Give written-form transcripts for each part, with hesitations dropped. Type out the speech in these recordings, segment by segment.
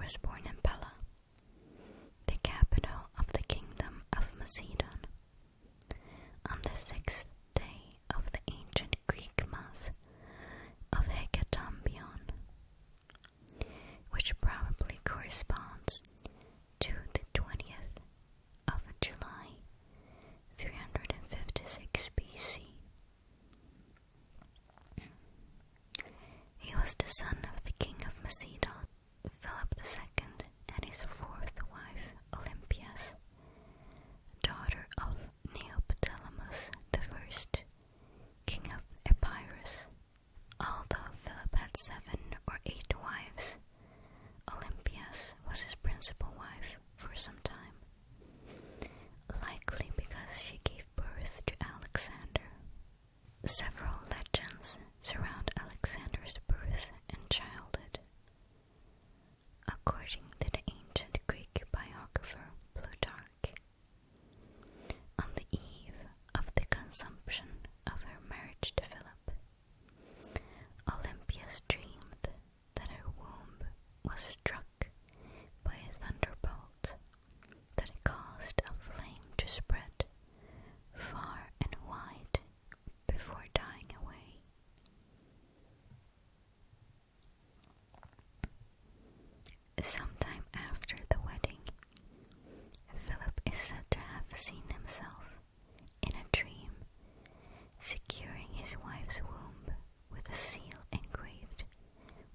was born in Pella, the capital of the kingdom of Macedon, on the 6th day of the ancient Greek month of Hecatombion, which probably corresponds to the 20th of July, 356 BC. He was the son of the king of Macedon, Philip II, and his fourth wife, Olympias, daughter of Neoptolemus I, king of Epirus. Although Philip had 7 or 8 wives, Olympias was his principal wife for some time, likely because she gave birth to Alexander. Several legends surround Alexander's birth and childhood. According to the ancient Greek biographer Plutarch, on the eve of the consumption of her marriage to Philip, Olympias dreamed that her womb was struck by a thunderbolt that caused a flame to spread far and wide before dying away. Sometime after the wedding, Philip is said to have seen himself in a dream securing his wife's womb with a seal engraved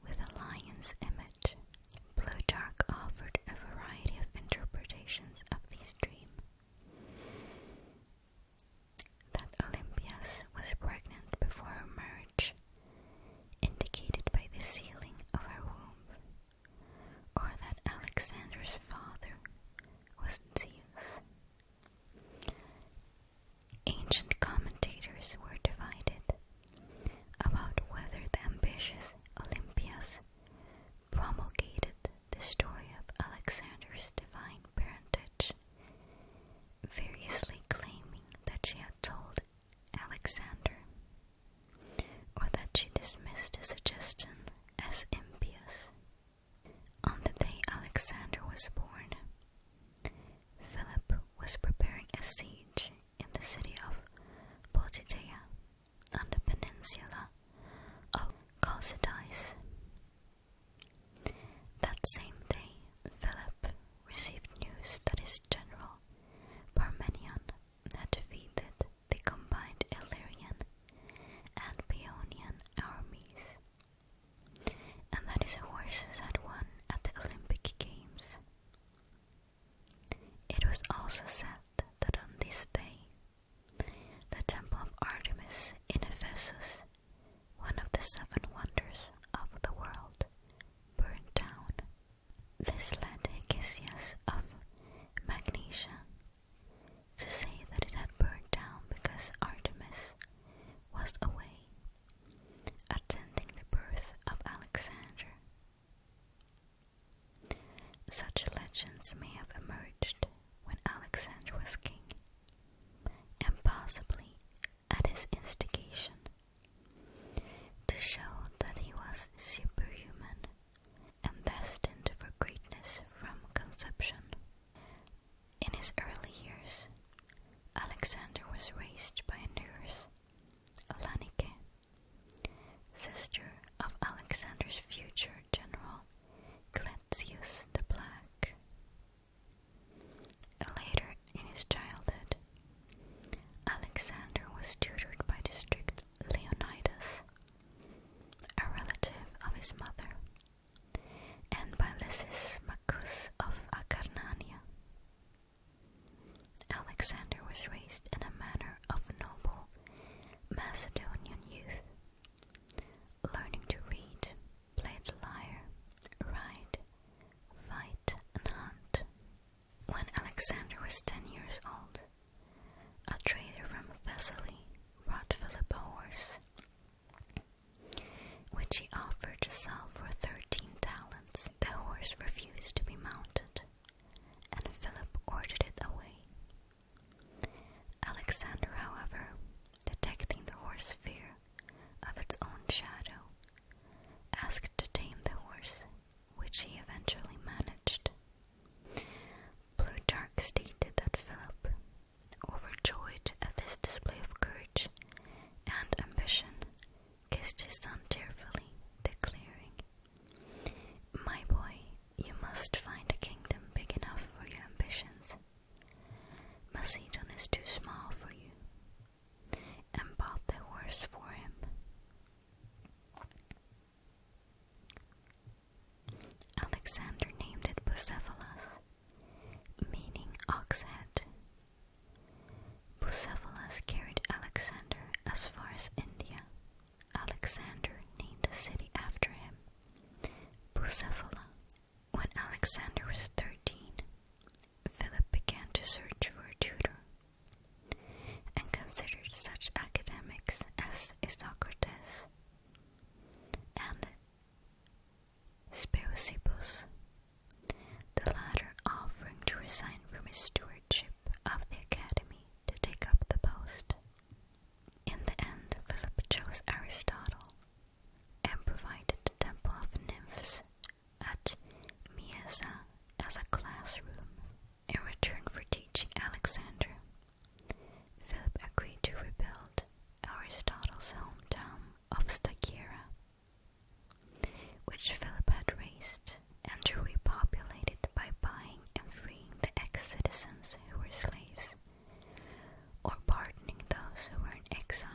with a lion's image. Plutarch offered a variety of interpretations of this dream. That Olympias was pregnant before her marriage, indicated by the sealing of her womb, or that Alexander's father was Zeus. Ancient commentators were divided about whether the ambitious Olympias promulgated the story of Alexander's divine parentage, variously claiming that she had told Alexander, or that she dismissed the suggestion as impious. On the day Alexander was born, Philip was preparing a siege in the city of Potidea on the peninsula of Consolidating. That same day, Philip received news that his general Parmenion had defeated the combined Illyrian and Paeonian armies, and that his horses had won at the Olympic Games. It was also said that on this day, the temple of Artemis in Ephesus, one of the 7 wonders of the world, burned down. This led Hephaestion of Magnesia to say that it had burned down because Artemis was away, attending the birth of Alexander. Such legends may have emerged when Alexander was king, and possibly at his instigation, to show that he was superhuman and destined for greatness from conception. In his early years, Alexander was raised by a nurse, Alanike, sister of Alexander's future general Cletsius the Black. Later in his childhood, Alexander was tutored by the strict Leonidas, a relative of his mother, and by Lysimachus of Acarnania. Alexander was raised in a manner of noble Macedonian youth, learning to read, play the lyre, ride, fight, and hunt. When Alexander was 10 years old, a trader from Thessaly brought Philip a horse, which he offered to sell for 13 talents. The horse refused stewardship of the academy to take up the post. In the end, Philip chose Aristotle and provided the Temple of Nymphs at Mieza as a classroom. In return for teaching Alexander, Philip agreed to rebuild Aristotle's hometown of Stagira, which Philip had razed, and to repopulate it by buying and freeing the ex-citizens who were slaves, or pardoning those who were in exile.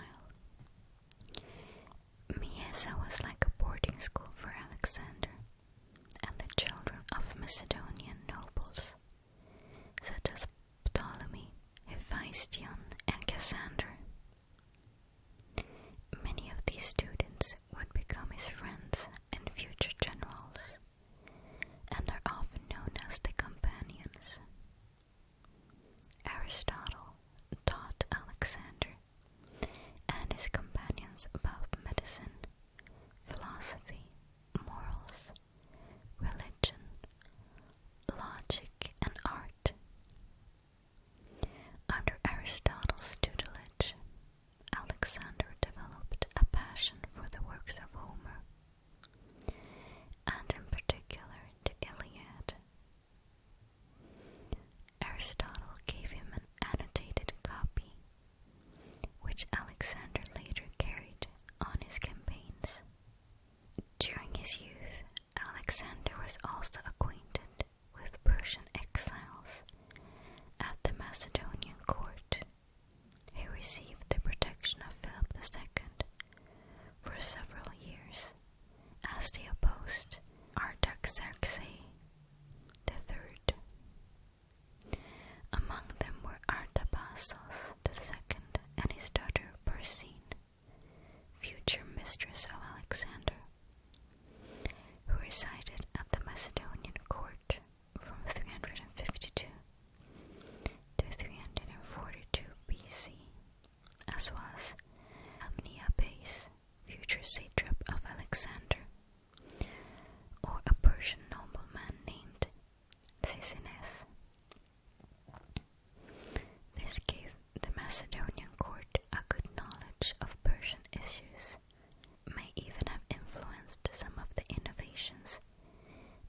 Mieza was like a boarding school for Alexander and the children of Macedonian nobles, such as Ptolemy, Hephaestion, and Cassander. Many of these students would become his friends and future generals, and are often known as the companions. Aristotle taught Alexander and his companions about medicine, philosophy, morals, religion, logic, and art. Under Aristotle's tutelage, Alexander developed a passion for the works of Homer, and in particular the Iliad. Aristotle gave him an annotated copy, which Alexander later carried on his campaigns. During his youth, Alexander was also acquainted with Persian exiles at the Macedonian court, who received the protection of Philip II for several years as they opposed Artaxerxes III. Among them were Artabazus II and his daughter Persine, future mistress of Alexander, who resided at the Macedonian court from 352 to 342 BC, as well as Hydaspes, future satrap of Alexander, or a Persian nobleman named Sisines. This gave the Macedonian court a good knowledge of Persian issues, may even have influenced some of the innovations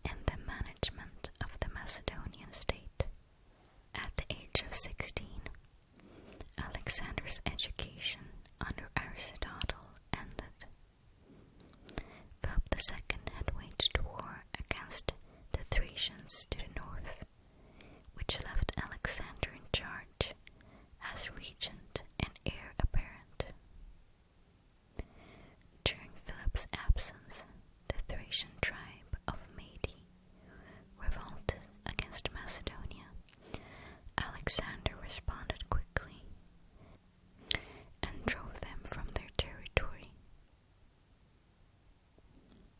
in the management of the Macedonian state. At the age of 16, Alexander's education under Aristotle ended. Philip II had waged war against the Thracians to the north, which left Alexander in charge as regent and heir apparent. During Philip's absence, the Thracian tribe of Mede revolted against Macedonia. Alexander responded quickly and drove them from their territory.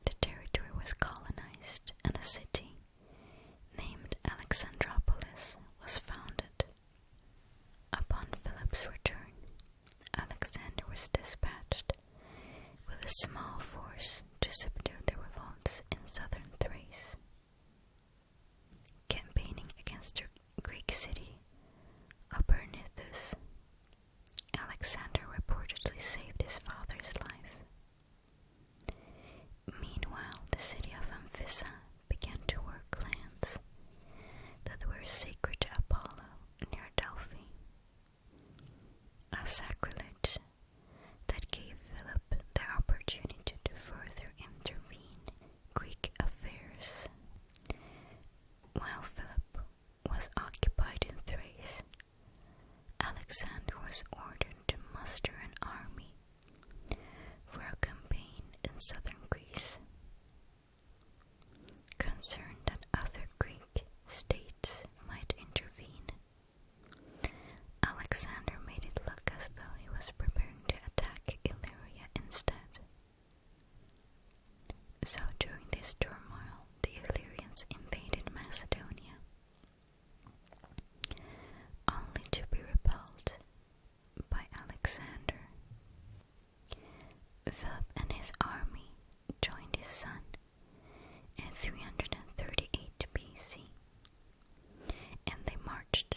The territory was colonized, and a city named Alexandropolis was founded. Upon Philip's return, Alexander was dispatched with a small force to subdue the revolts in southern Thrace. Campaigning against the Greek city of Bernithus, Alexander reportedly saved his father's life. Meanwhile, the city of Amphissa began to work lands that were sacred to Apollo near Delphi, a sacrilege that gave Philip the opportunity to further intervene in Greek affairs. While Philip was occupied in Thrace, Alexander was ordered to muster an army for a campaign in southern Greece. Concerned that other Greek states might intervene, Alexander made it look as though he was preparing to attack Illyria instead. So during this turmoil, the Illyrians invaded Macedonia, only to be repelled by Alexander. Philip and his army joined his son in 338 BC, and they marched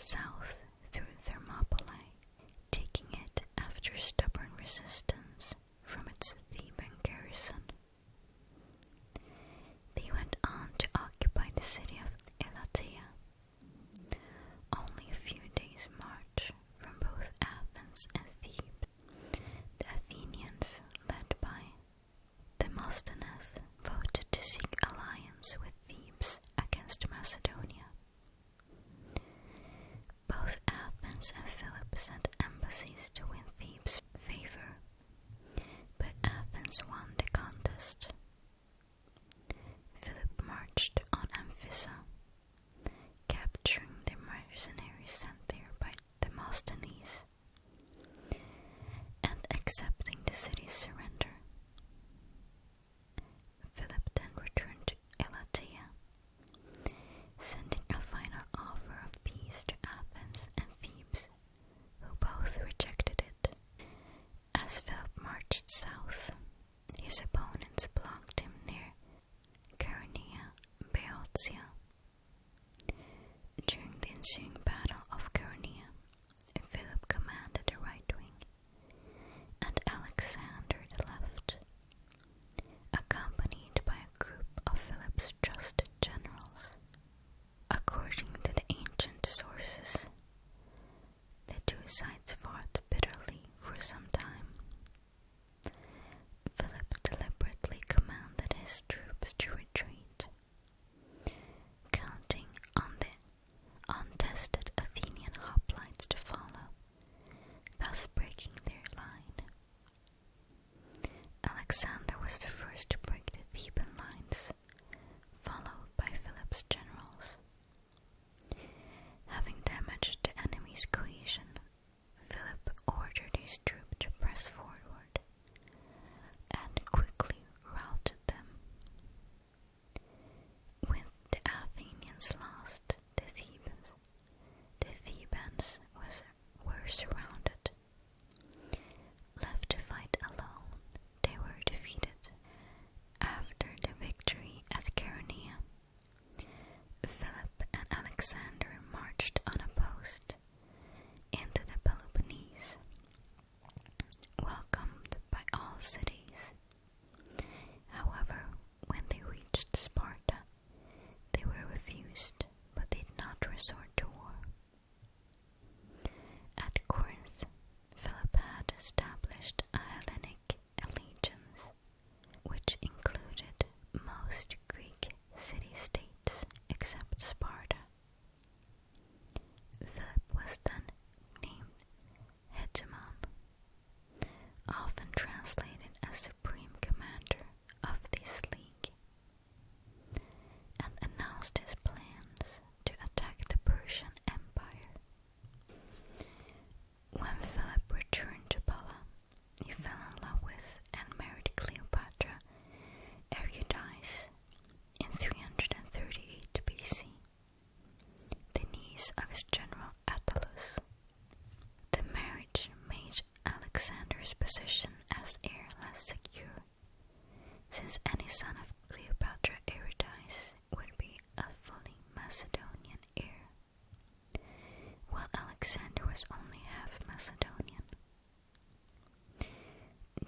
was only half Macedonian.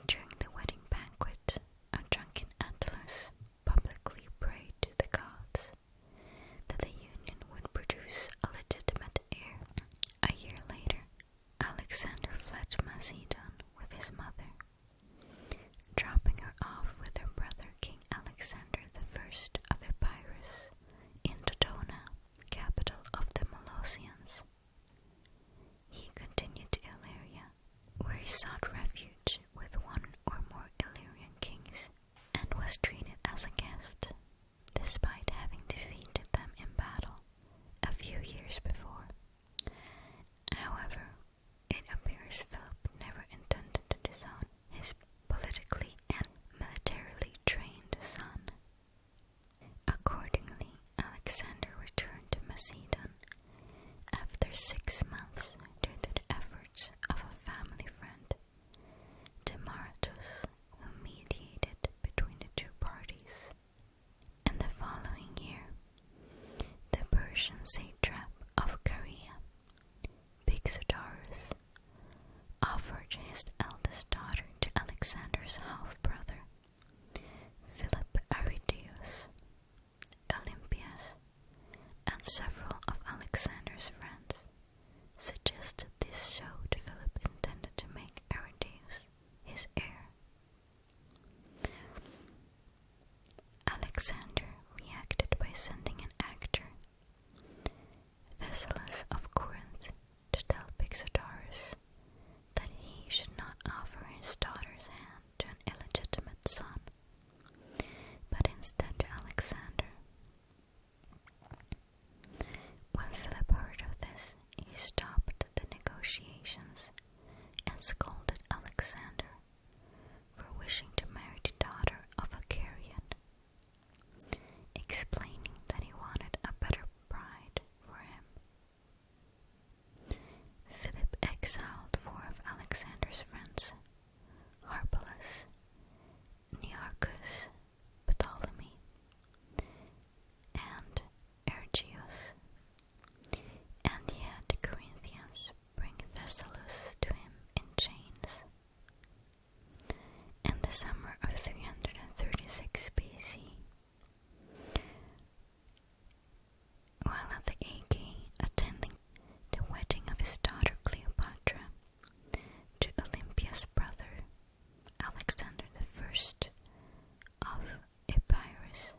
During the wedding banquet, a drunken Attalus publicly prayed to the gods that the union would produce a legitimate heir. A year later, Alexander fled to Macedon with his mother, dropping her off with her brother King Alexander I of Epirus in Dodona, capital of the Molossians. He continued to Illyria, where he sought refuge with one or more Illyrian kings, and was treated as a guest, despite having defeated them in battle a few years before. However, it appears Philip never intended to disown his politically and militarily trained son. Accordingly, Alexander returned to Macedon after 6 months due to the efforts of a family friend, Demaratus, who mediated between the two parties. In the following year, the Persian satrap of Caria, Pixodorus, offered his eldest daughter to Alexander's half-brother, Philip Aristeus. Olympias and several of Alexander's friends suggested this showed Philip intended to make Aristeus his heir. Alexander reacted by sending an actor, Thessalus of Corinth, to tell Pixodorus that he should not offer his daughter's hand to an illegitimate son, but instead to Alexander. When Philip heard of this, he stopped the negotiations and scolded Alexander for wishing to marry the daughter of a Carian, explaining that he wanted a better bride for him. Philip exiled 4 of Alexander's friends, Harpalus, Nearchus, Ptolemy, and Ergius, and he had the Corinthians bring Thessalus to him in chains. In the summer of 336 BC, while at the Aegae attending the wedding of his daughter Cleopatra to Olympia's brother, Alexander I of Epirus,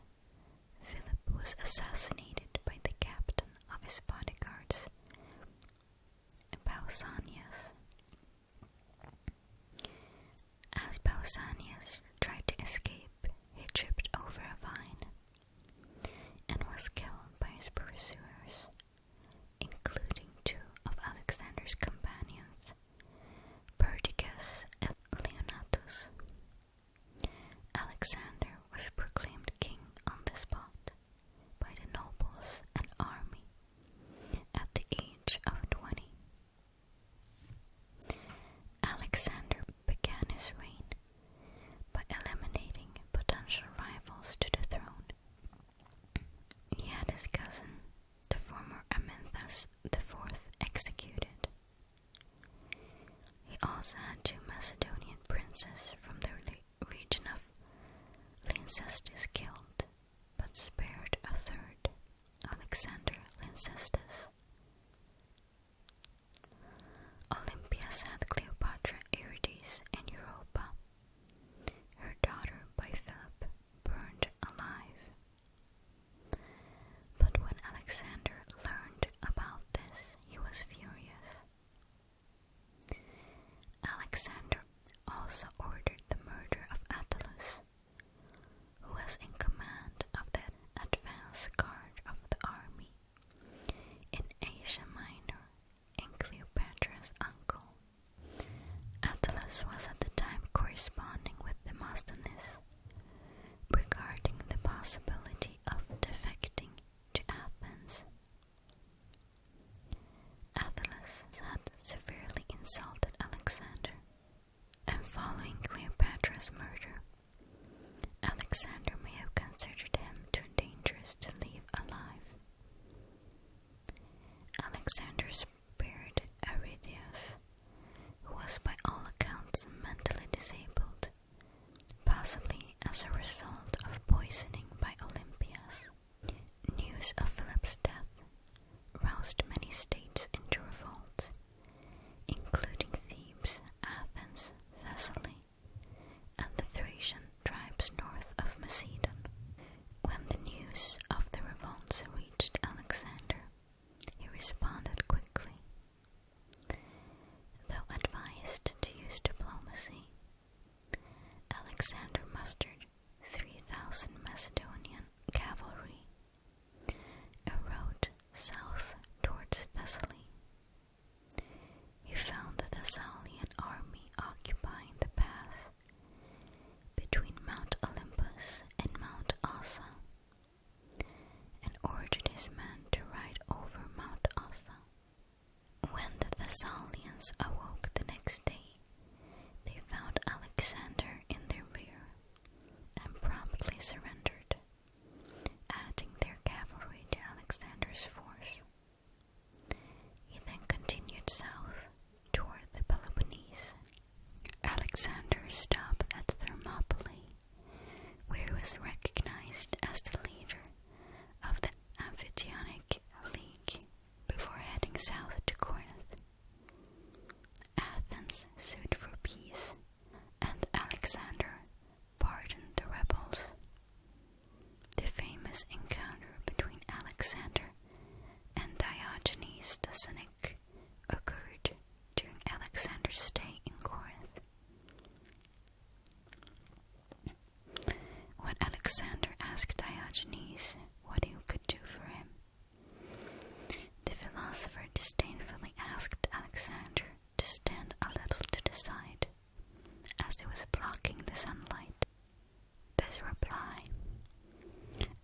Philip was assassinated by the captain of his bodyguards, Pausanias. As Pausanias tried to escape, he tripped over a vine and was killed by his pursuers, including 2 of Alexander's companions, Perdiccas and Leonatus. Alexander was proclaimed king on the spot by the nobles and army at the age of 20. Alexander began his reign by eliminating potential rivals to the throne. He had his cousin, the former Amyntas IV, executed. He also had 2 Macedonian princes from the region of Lyncestis killed, but spared a third, Alexander Lyncestis. Olympias had Cleopatra Eurydice in Europa, her daughter by Philip burned alive. But poisoning by Olympias. News of Philip's death roused many states into revolt, including Thebes, Athens, Thessaly, and the Thracian tribes north of Macedon. When the news of the revolts reached Alexander, he responded quickly. Though advised to use diplomacy, Alexander mustered 3,000 Macedonian cavalry and rode south towards Thessaly. He found the Thessalian army occupying the pass between Mount Olympus and Mount Ossa, and ordered his men to ride over Mount Ossa. When the Thessalians awoke the next day, they found Alexander in their rear and promptly surrendered, adding their cavalry to Alexander's force. He then continued south toward the Peloponnese. Alexander stopped at Thermopylae, where he was recognized as the leader of the Amphictyonic League, before heading south to Corinth. Athens sued for peace, and Alexander pardoned the rebels. The famous encounter between Alexander and Diogenes the Cynic occurred during Alexander's stay in Corinth. When Alexander asked Diogenes what he could do for him, the philosopher disdainfully asked Alexander to stand a little to the side, as he was blocking the sunlight. This reply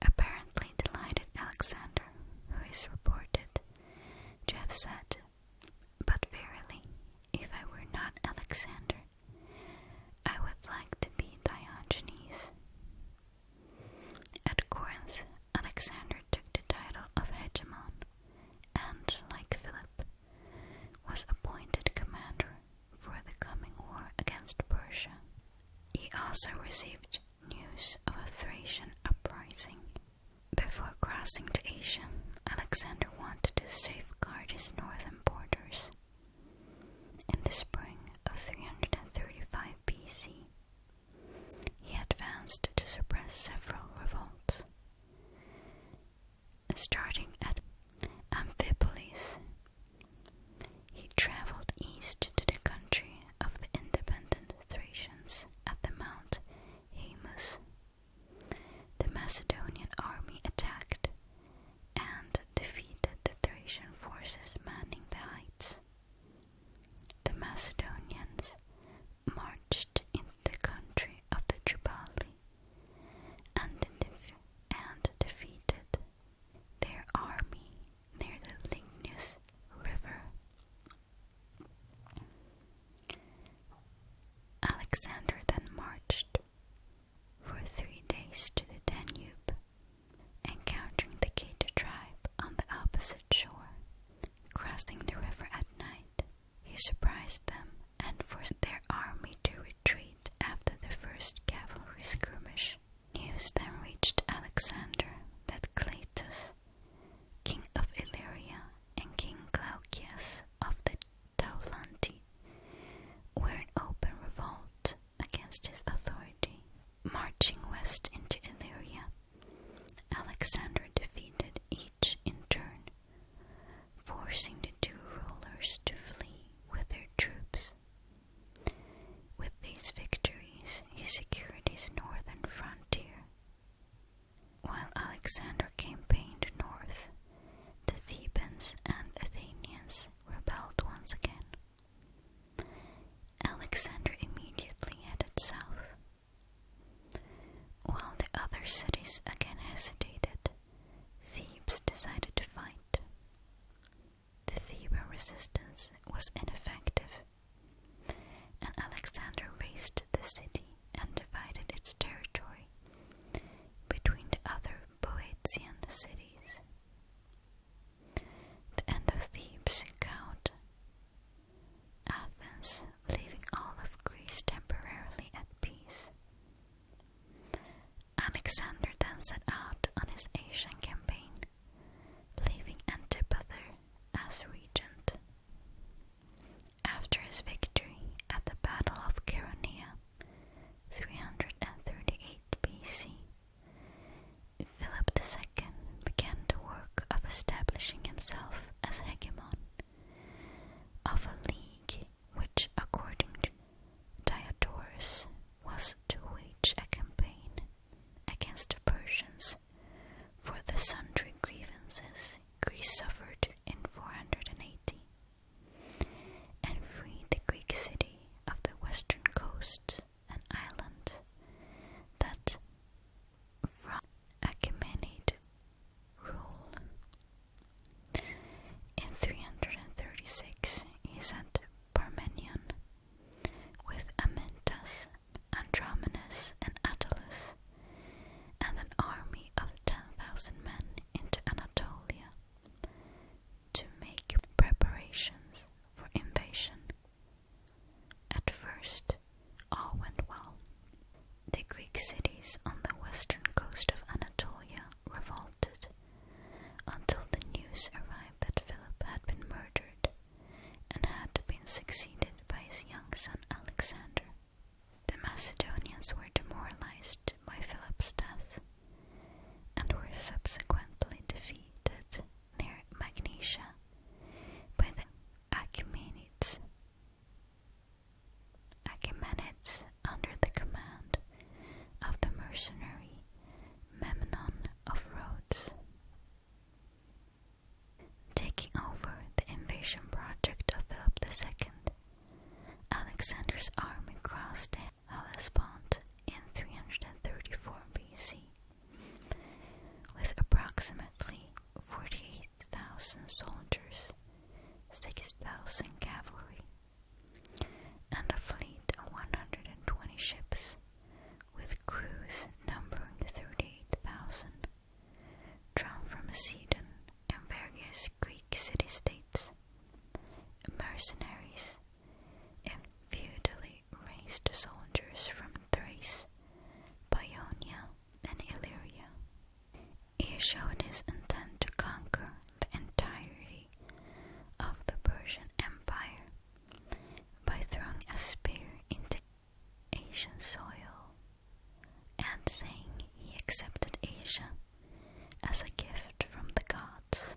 apparently delighted Alexander, who is reported to have said, "But verily, if I were not Alexander, I would like to be Diogenes." At Corinth, Alexander took the title of hegemon, and, like Philip, was appointed commander for the coming war against Persia. He also received news of a Thracian uprising. Before crossing to Asia, Alexander wanted to safeguard his northern borders. In the spring of 335 BC, he advanced to suppress several revolts. Starting at Amphipolis, he traveled east to the country of the independent Thracians at the Mount Haemus. The Macedonian army attacked and defeated the Thracian forces manning the heights. The Macedonians marched into the country of the Triballi and defeated their army near the Ligneus River. Alexander then marched for 3 days to the Danube, encountering the Gaeta tribe on the opposite shore. Crossing the river at night, he surprised them and forced their army to retreat after the first cavalry skirmish. News then reached Alexander that Cleitus, king of Illyria, and King Glaucias of the Taulanti were in open revolt against his authority. Marching west into Illyria, Alexander defeated each in turn, forcing the two rulers to flee with their troops. With these victories, he secured his northern frontier. While Alexander campaigned north, the Thebans and Athenians rebelled once again. Alexander immediately headed south. While the other cities again hesitated, Thebes decided to fight. The Theban resistance was ineffective, and Alexander razed the city and divided its territory between the other Boeotian cities. The end of Thebes cowed Athens, leaving all of Greece temporarily at peace. Alexander then set out on his Asian campaign, leaving Antipater as regent. After his victory at the Battle of Chaeronea, 338 BC, Philip II began the work of establishing himself as hegemon of a league which, according to Diodorus, was to wage a campaign against the Persians for the sundry grievances Greece suffered in 480, and free the Greek city of the western coast and island that from Achaemenid rule. In 336 he sent Parmenion with Amyntas, Andromenes and Attalus and an army of 10,000 men into Anatolia to make preparations for invasion. At first, all went well. The Greek cities on the western coast of Anatolia revolted until the news arrived that Philip had been murdered and had been succeeded by his young son Alexander. The Macedonians were demoralized by Philip's death and were subsequently defeated near Magnesia by the Achaemenids under the command of the mercenary Memnon of Rhodes. Taking over the invasion project of Philip II, Alexander's army crossed the Hellespont in 334 BC with approximately 48,000 soldiers, 6,000 cavalry, and a fleet of 120 ships with crews numbering 38,000, drawn from Sidon and various Greek city-states, mercenaries, and feudally raised soldiers from Thrace, Paeonia, and Illyria. He showed his intent to conquer the entirety of the Persian Empire by throwing a spear into Asian soil and saying he accepted Asia as a gift from the gods.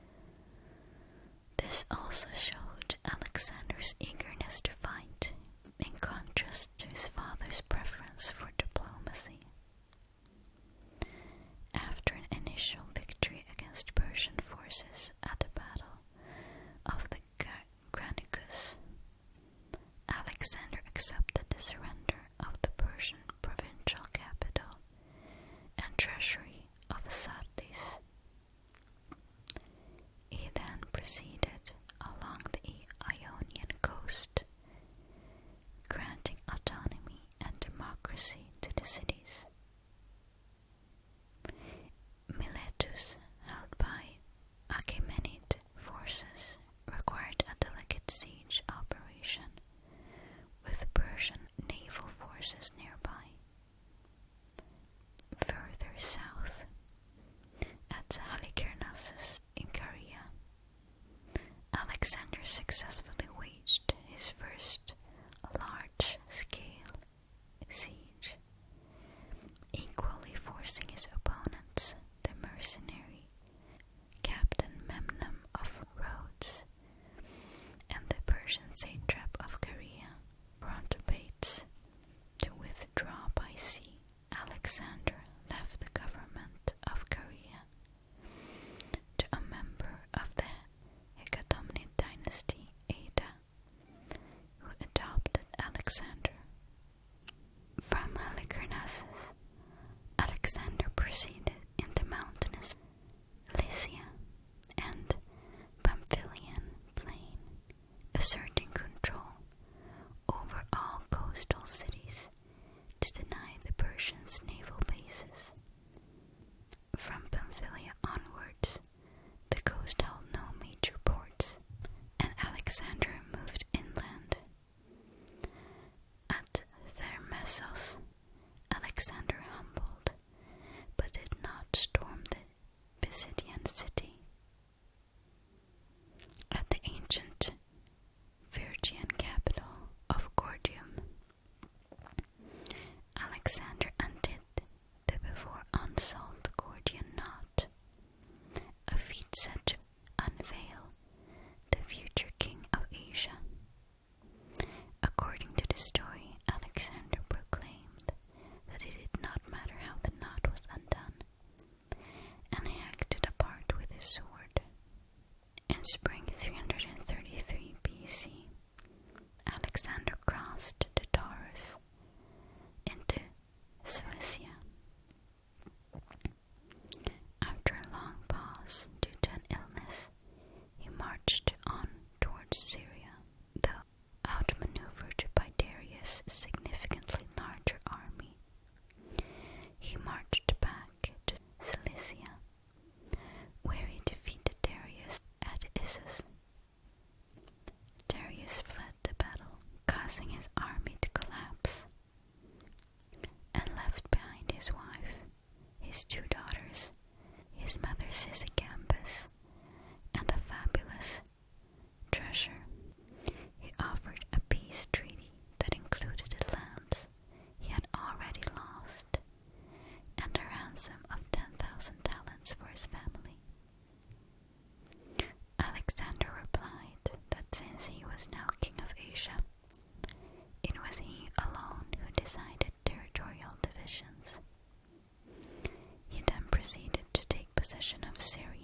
This also showed Alexander's eagerness to fight, in contrast to his father's preference for diplomacy. After an initial victory against Persian forces at the Battle of the Granicus, Alexander accepted the surrender of the Persian provincial capital and treasury of Assassination. He then proceeded along the In spring 333 BC, Alexander crossed the Taurus into Cilicia. After a long pause due to an illness, he marched on towards Syria, though outmaneuvered by Darius' significantly larger army. He marched back to Cilicia, where he defeated Darius at Issus. Darius fled the battle, causing his army to collapse, and left behind his wife, his 2 daughters, his mother Sysigambis, and a fabulous treasure. He offered a peace treaty that included the lands he had already lost, and a ransom of 10,000 talents for his family. Alexander replied that since he was now king of Asia, it was he alone who decided territorial divisions. He then proceeded to take possession of Syria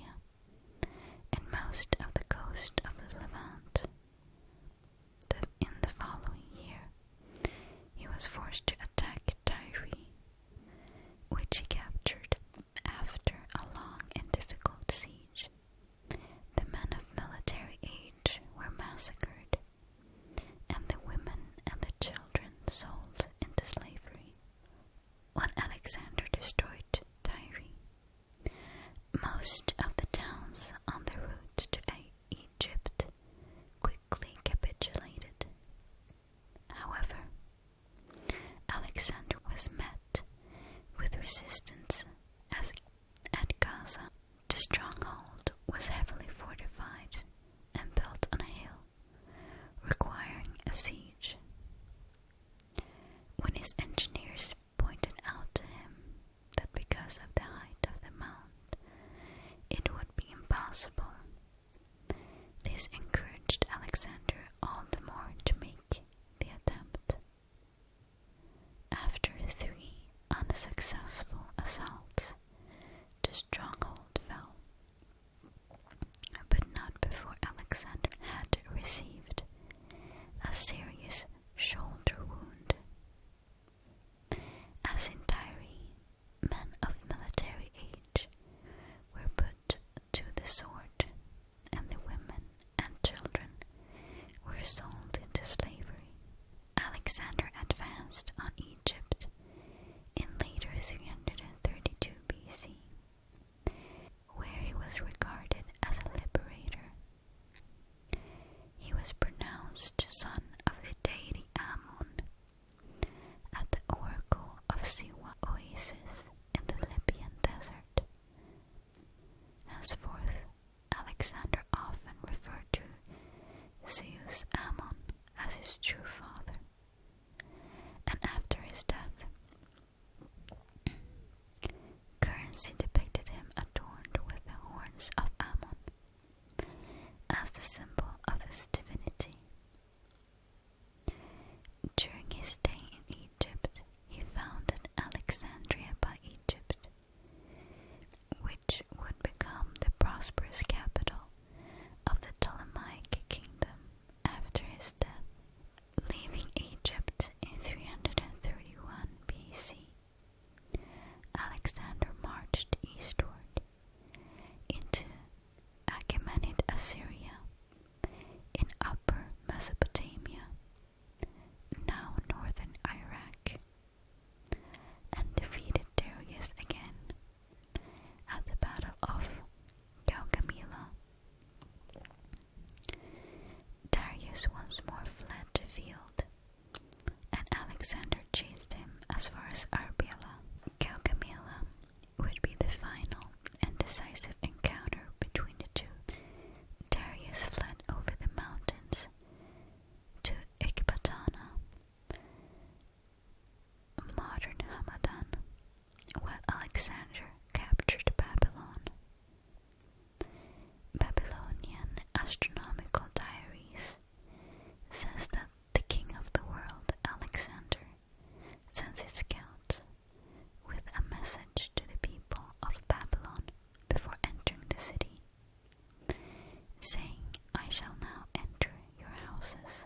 saying, I shall now enter your houses.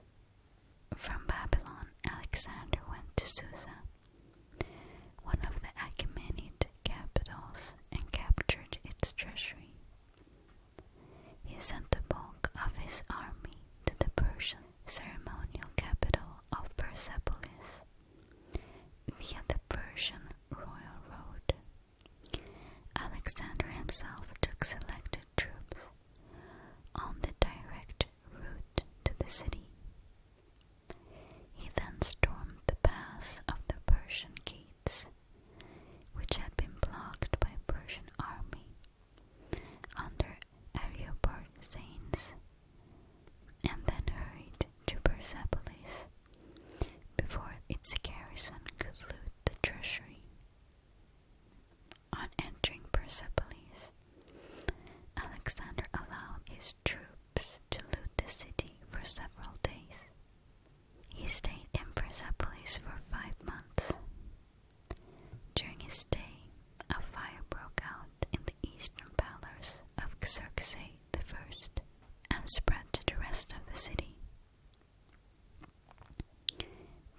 From Babylon, Alexander went to Susa, one of the Achaemenid capitals, and captured its treasury. He sent the bulk of his army to the Persian ceremonial capital of Persepolis via the Persian royal road. Alexander himself took selected troops on the direct route to the city. He then stormed the pass of the Persian gates, which had been blocked by a Persian army under Ariobarzanes, and then hurried to Persepolis before its garrison could loot the treasury. On entering Persepolis, Alexander allowed his troops to loot the city for several days. He stayed in Persepolis for 5 months. During his stay, a fire broke out in the eastern palace of Xerxes I and spread to the rest of the city.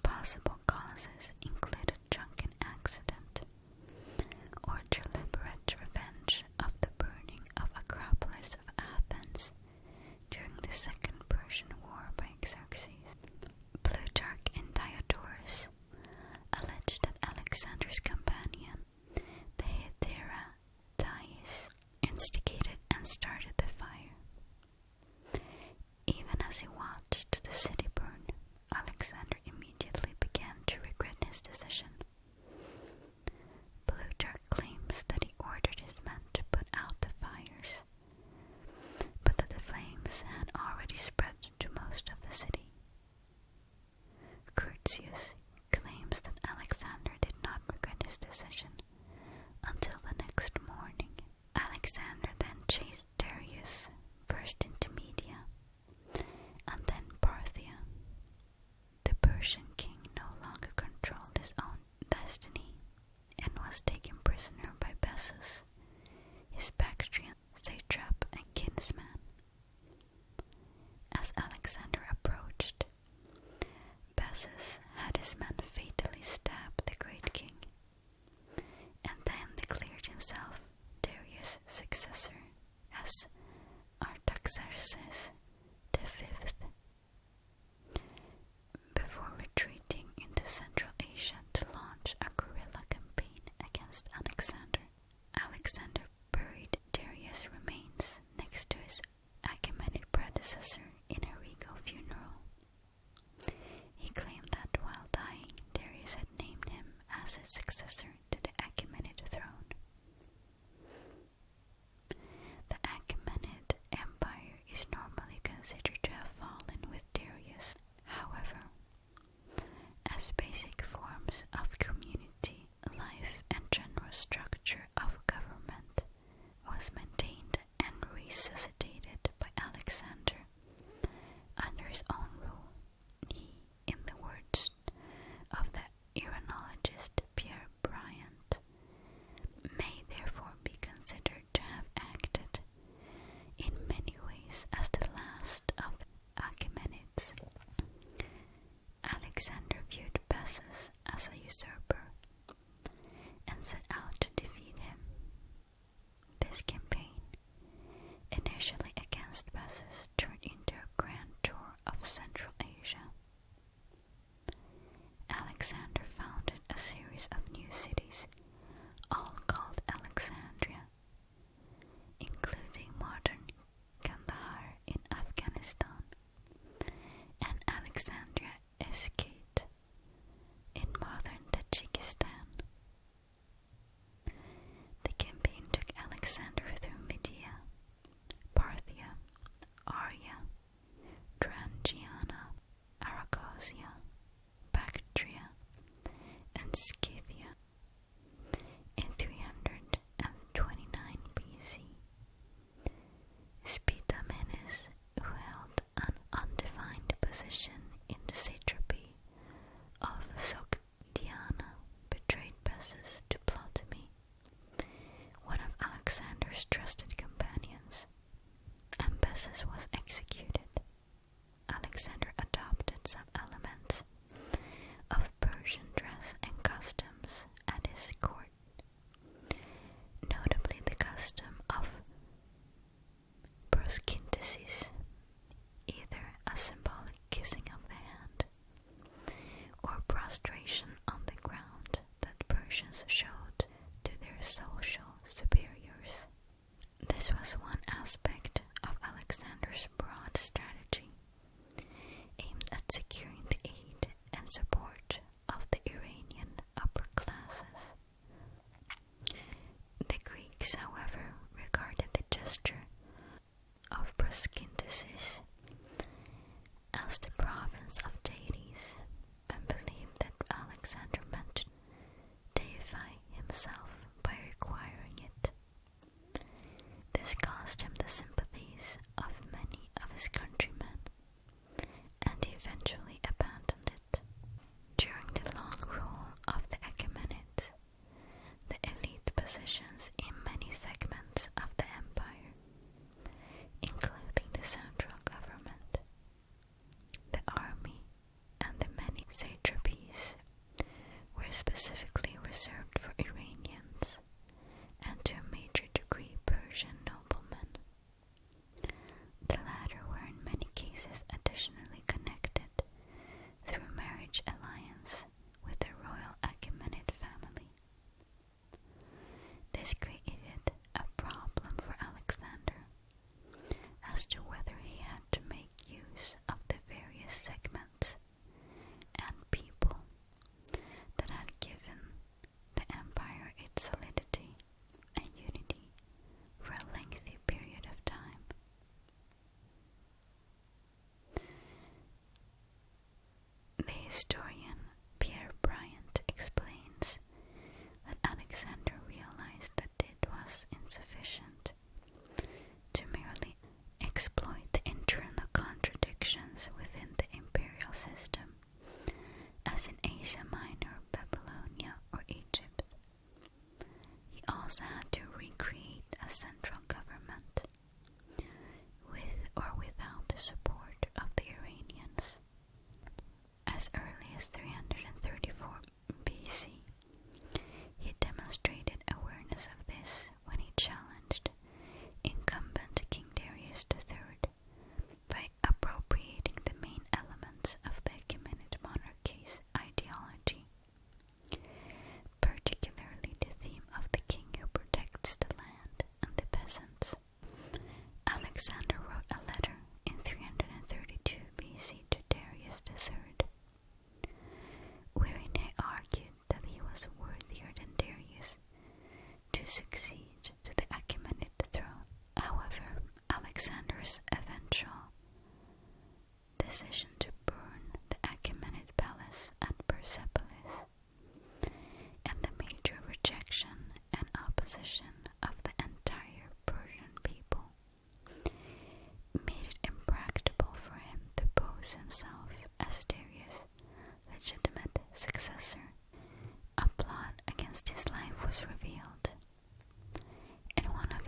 Possible causes included drunken accident or deliberate revenge of the burning of Acropolis of Athens during the Second Persian War by Xerxes. Plutarch and Diodorus alleged that Alexander's companion, the hetera Thais, instigated and started the fire. Even as he watched the city burn, Alexander immediately began to regret his decision. Plutarch claims that he ordered his men to put out the fires, but that the flames had already spread to most of the city. Curtius claims that Alexander did not regret his decision until the next morning. Alexander then chased Darius first into Media and then Parthia. The Persian king no longer controlled his own destiny and was taken prisoner by Bessus, his Bactrian satrap and kinsman. As Alexander approached, Bessus had his men fatally stab the great king, and then declared himself Darius' successor as Artaxerxes V, before retreating into Central Asia to launch a guerrilla campaign against Alexander. Alexander buried Darius' remains next to his Achaemenid predecessor in a regal funeral. He claimed that while dying, Darius had named him as his successor to the Achaemenid throne. The Achaemenid Empire is normally considered to have fallen with Darius. However, as basic forms of community life and general structure of government was maintained and resuscitated by Alexander,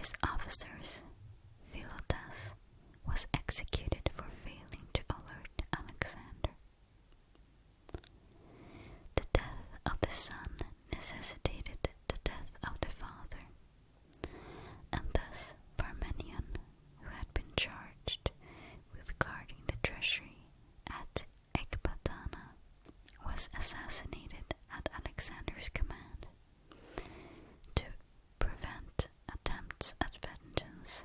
his officers, Philotas, was executed for failing to alert Alexander. The death of the son necessitated the death of the father, and thus Parmenion, who had been charged with guarding the treasury at Ecbatana, was assassinated at Alexander's command to prevent attempts at vengeance.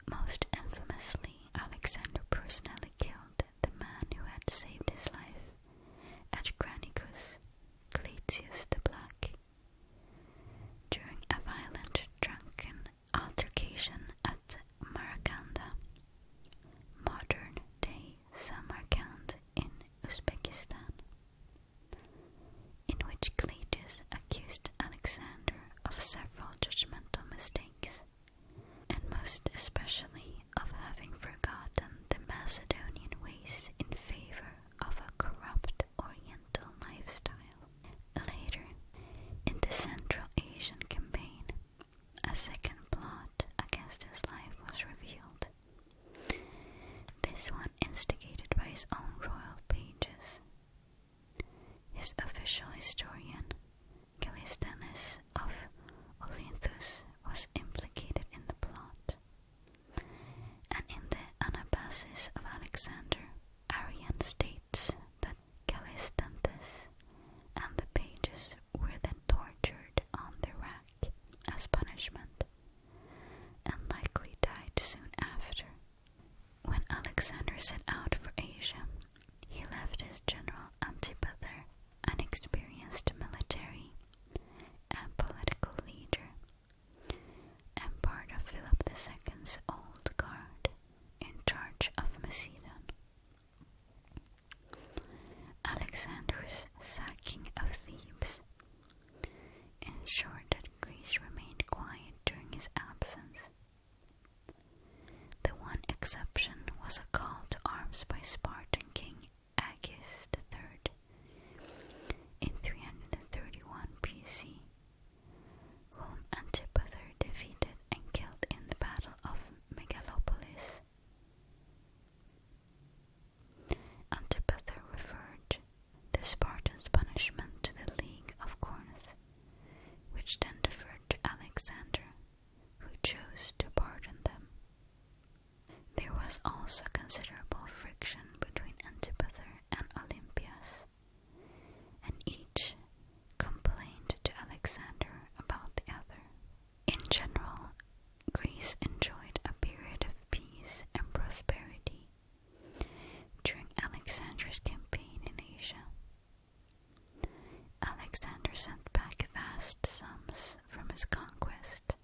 Most infamously, Alexander personally killed the man who had saved his life at Granicus, Cletius the Black, during a violent drunken altercation at Maracanda, modern-day Samarkand in Uzbekistan, in which Cletius accused Alexander of several judgmental mistakes, and most especially of having forgotten the Macedonian ways in favor of a corrupt Oriental lifestyle. Later, in the Central Asian campaign, a second plot against his life was revealed. This one instigated by his own royal pages. His official historian, Callisthenes of Olynthus, was implicated in the plot. And in the Anabasis of Alexander, Arrian states that Callisthenes and the pages were then tortured on the rack as punishment, and likely died soon after. When Alexander set out for Asia, he left his general Antipater, an experienced military and political leader, and part of Philip II's old guard, in charge of Macedon. Alexander's sacking of Thebes ensured that Greece remained quiet during his absence. The one exception was a call to arms by Spartan king Agis III in 331 BC, whom Antipater defeated and killed in the Battle of Megalopolis. Antipater referred the Spartans' punishment to the League of Corinth, which then deferred to Alexander, who chose to pardon them. There was also considerable friction between Antipater and Olympias, and each complained to Alexander about the other. In general, Greece enjoyed a period of peace and prosperity during Alexander's campaign in Asia. Alexander sent back vast sums from his conquest,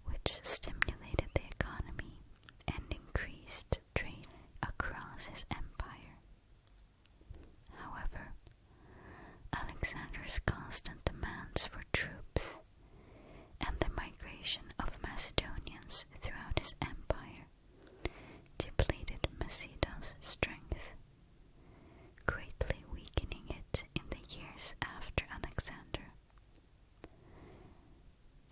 which stimulated the economy and increased trade across his empire. However, Alexander's constant demands for troops and the migration of Macedonians throughout his empire depleted Macedon's strength, greatly weakening it in the years after Alexander,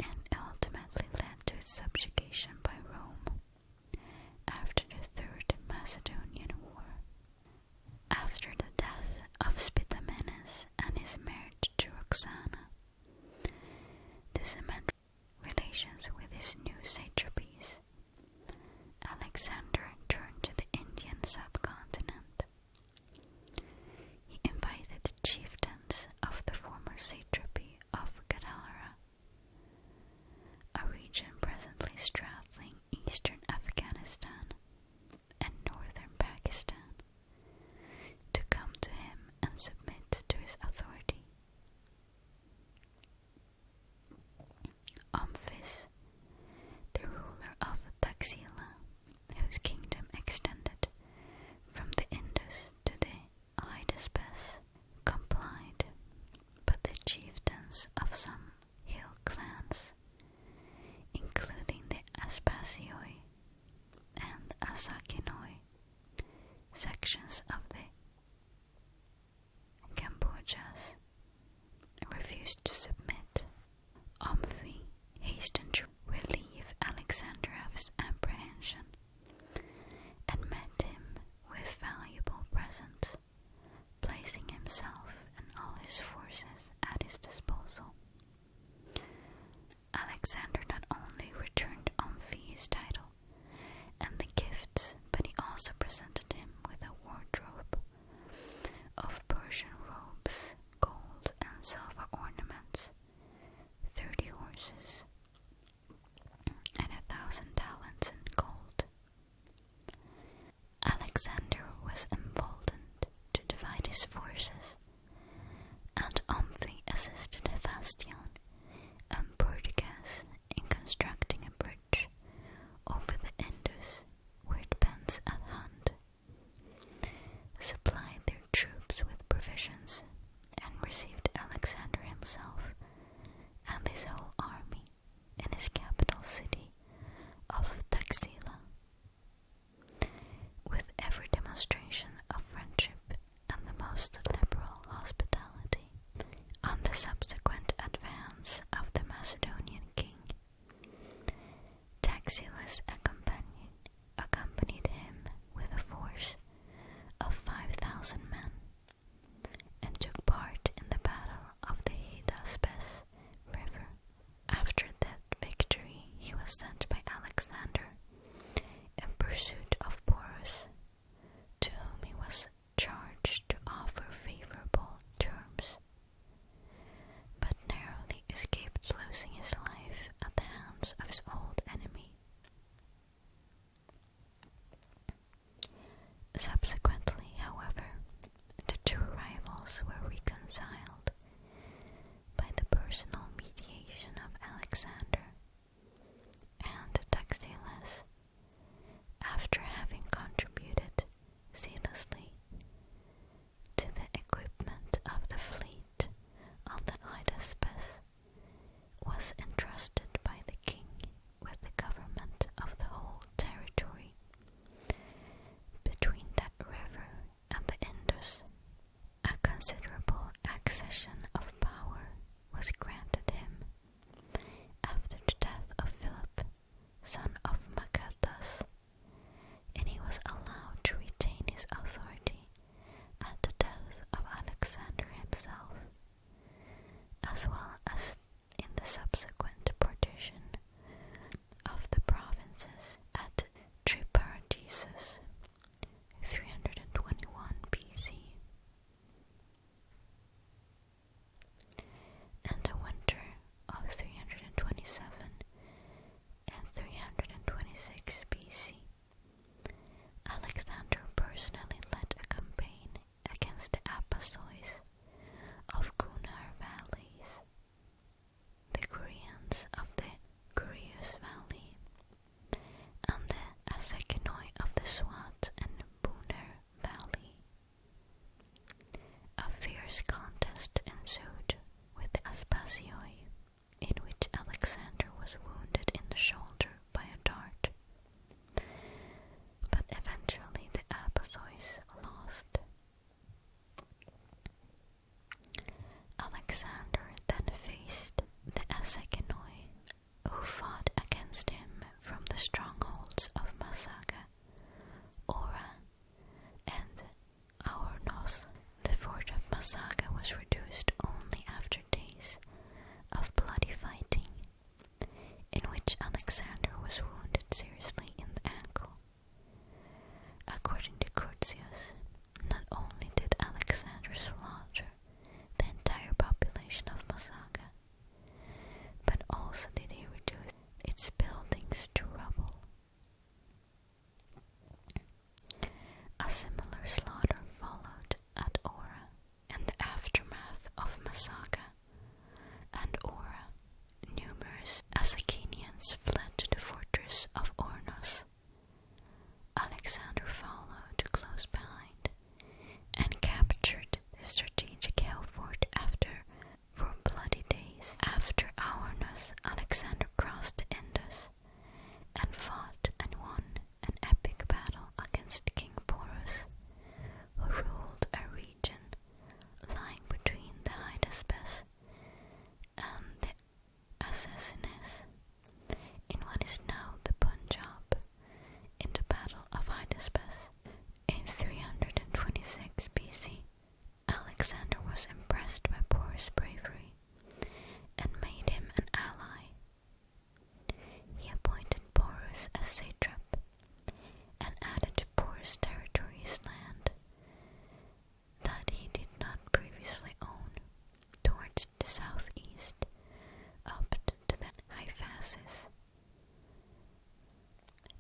and ultimately led to its subjugation by Rome after the Third Macedonian War. After the death of Spitamenes and his marriage to Roxana, to cement relations with his new satrapies, Alexander turned to the Indian subcontinent. He invited the chieftains of the former satrapy of Gadara, a region presently straddling eastern Afghanistan and northern Pakistan, to come to him and submit to his authority. Omphis,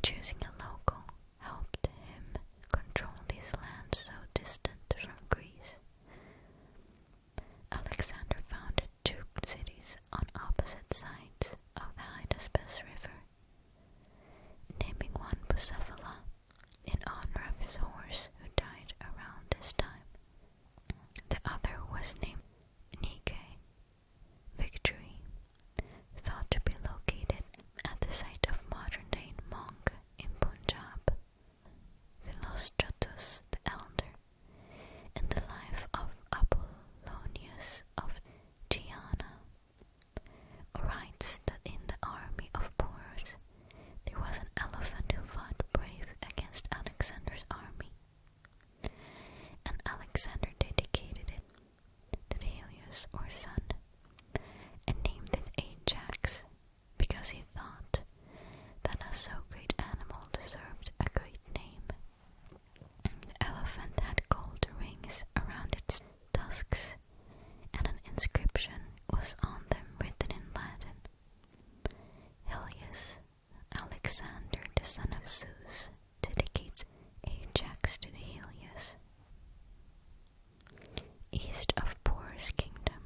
Choosing a local helped him control these lands so distant from Greece. Alexander founded 2 cities on opposite sides of the Hydaspes River, naming one Bucephala in honor of his horse who died around this time. The other was named Nike, Victory, thought to be located at the site of modern-day Monk in Punjab. Philostratus the Elder, in the life of Apollonius of Tyana, writes that in the army of Porus there was an elephant who fought brave against Alexander's army, and Alexander dedicated it to the Helios or sun, and named it Ajax, because he thought that a so great animal deserved a great name. The elephant had gold rings around its tusks, and an inscription was on them written in Latin: Helios, Alexander the son of Zeus, dedicates Ajax to the Helios. East of Porus' kingdom,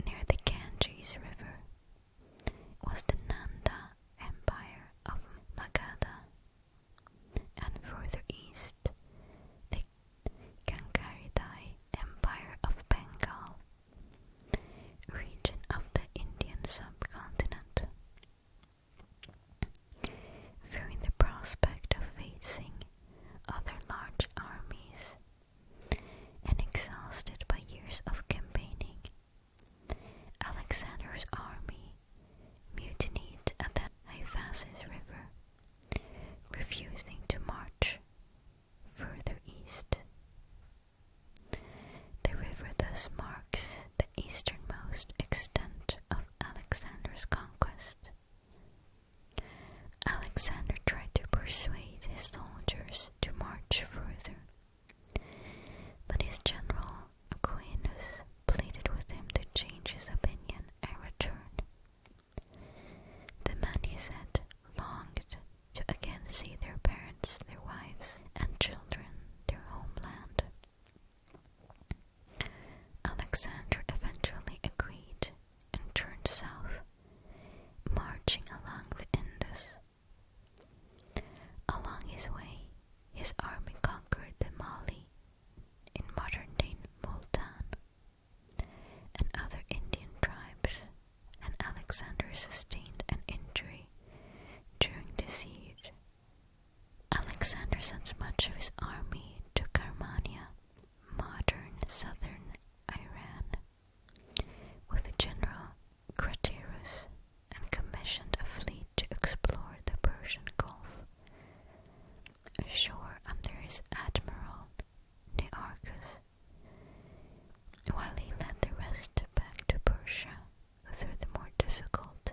near the Ganges River, was the Nanda Empire of Magadha, and further east, the Gangaridai Empire of Bengal, region of the Indian subcontinent. Fearing the prospect of facing other large armies, and exhausted by years of campaigning, Alexander's army mutinied at the Hyphasis River, refusing to march further east. The river thus marks the easternmost extent of Alexander's conquest. Alexander tried to persuade his soldiers to march further, but his general Aquinas pleaded with him to change his opinion and return. The men, he said, longed to again see their parents, their wives, and children, their homeland. Alexander eventually agreed and turned south, marching along the Indus. Along his way, his army conquered the Mali in modern-day Multan and other Indian tribes, and Alexander sustained an injury during the siege. Alexander sent much of his army to Carmania, modern southern Iran, with General Craterus, and commissioned a fleet to explore the Persian Gulf, ashore under his admiral Nearchus, while he led the rest back to Persia through the more difficult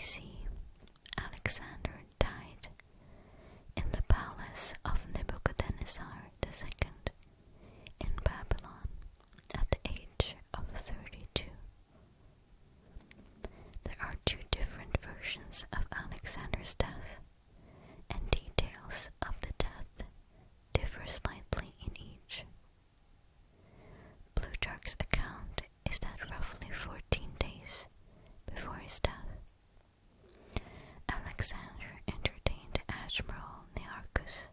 BC, Alexander died in the palace of Nebuchadnezzar II in Babylon at the age of 32. There are two different versions of Alexander's death, and details of the death differ slightly in each. Plutarch's account is that roughly 14 days before his death, Alexander entertained Admiral Nearchus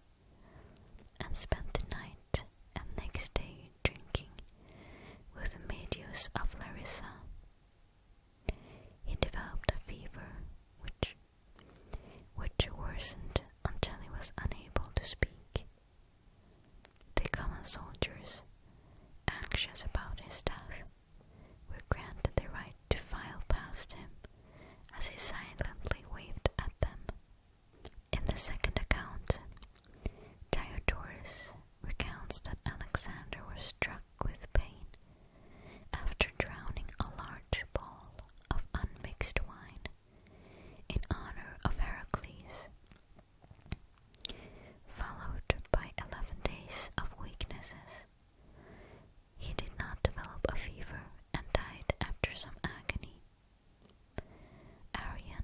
and spent the night and next day drinking with Medius of Larissa. He developed a fever which worsened until he was unable to speak. The common soldiers, anxious about his death, were granted the right to file past him as he silently waved at them. In the second account, Diodorus recounts that Alexander was struck with pain after drowning a large ball of unmixed wine in honor of Heracles, followed by 11 days of weaknesses. He did not develop a fever and died after some agony. Arrian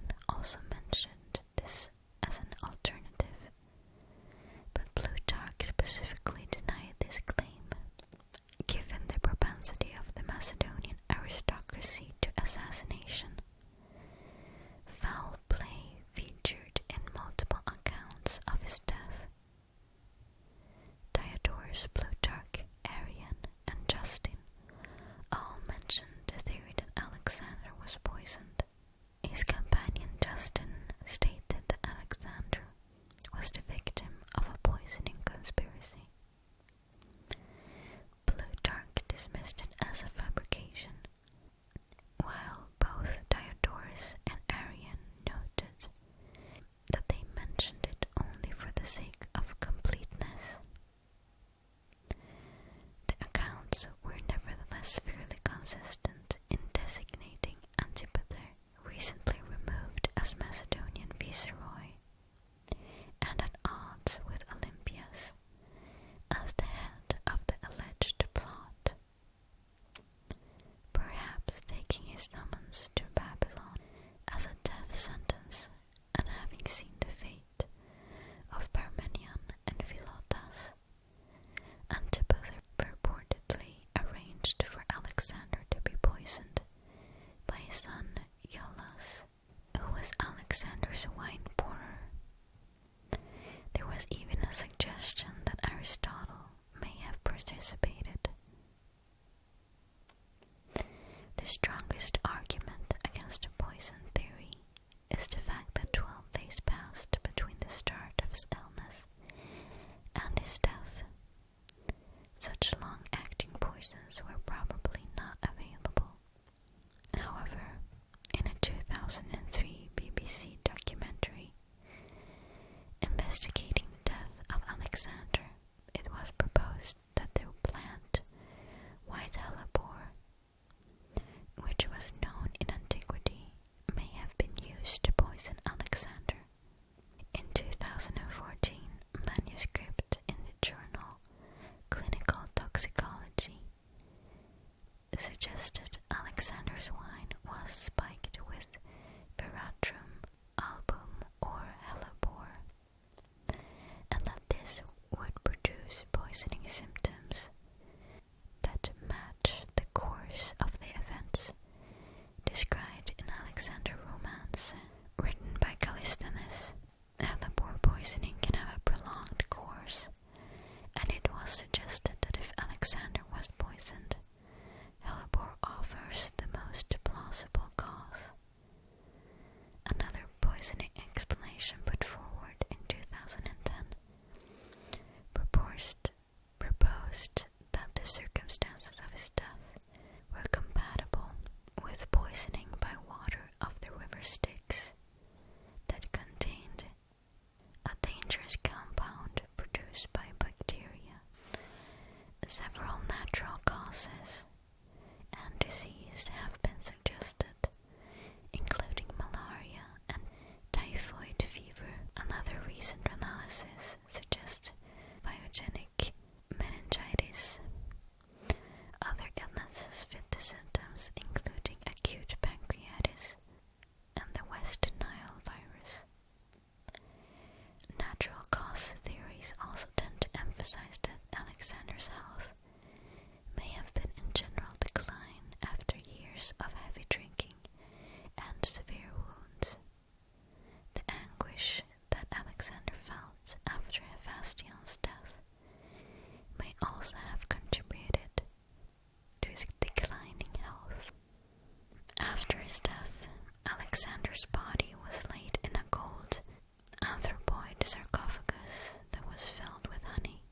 sarcophagus that was filled with honey,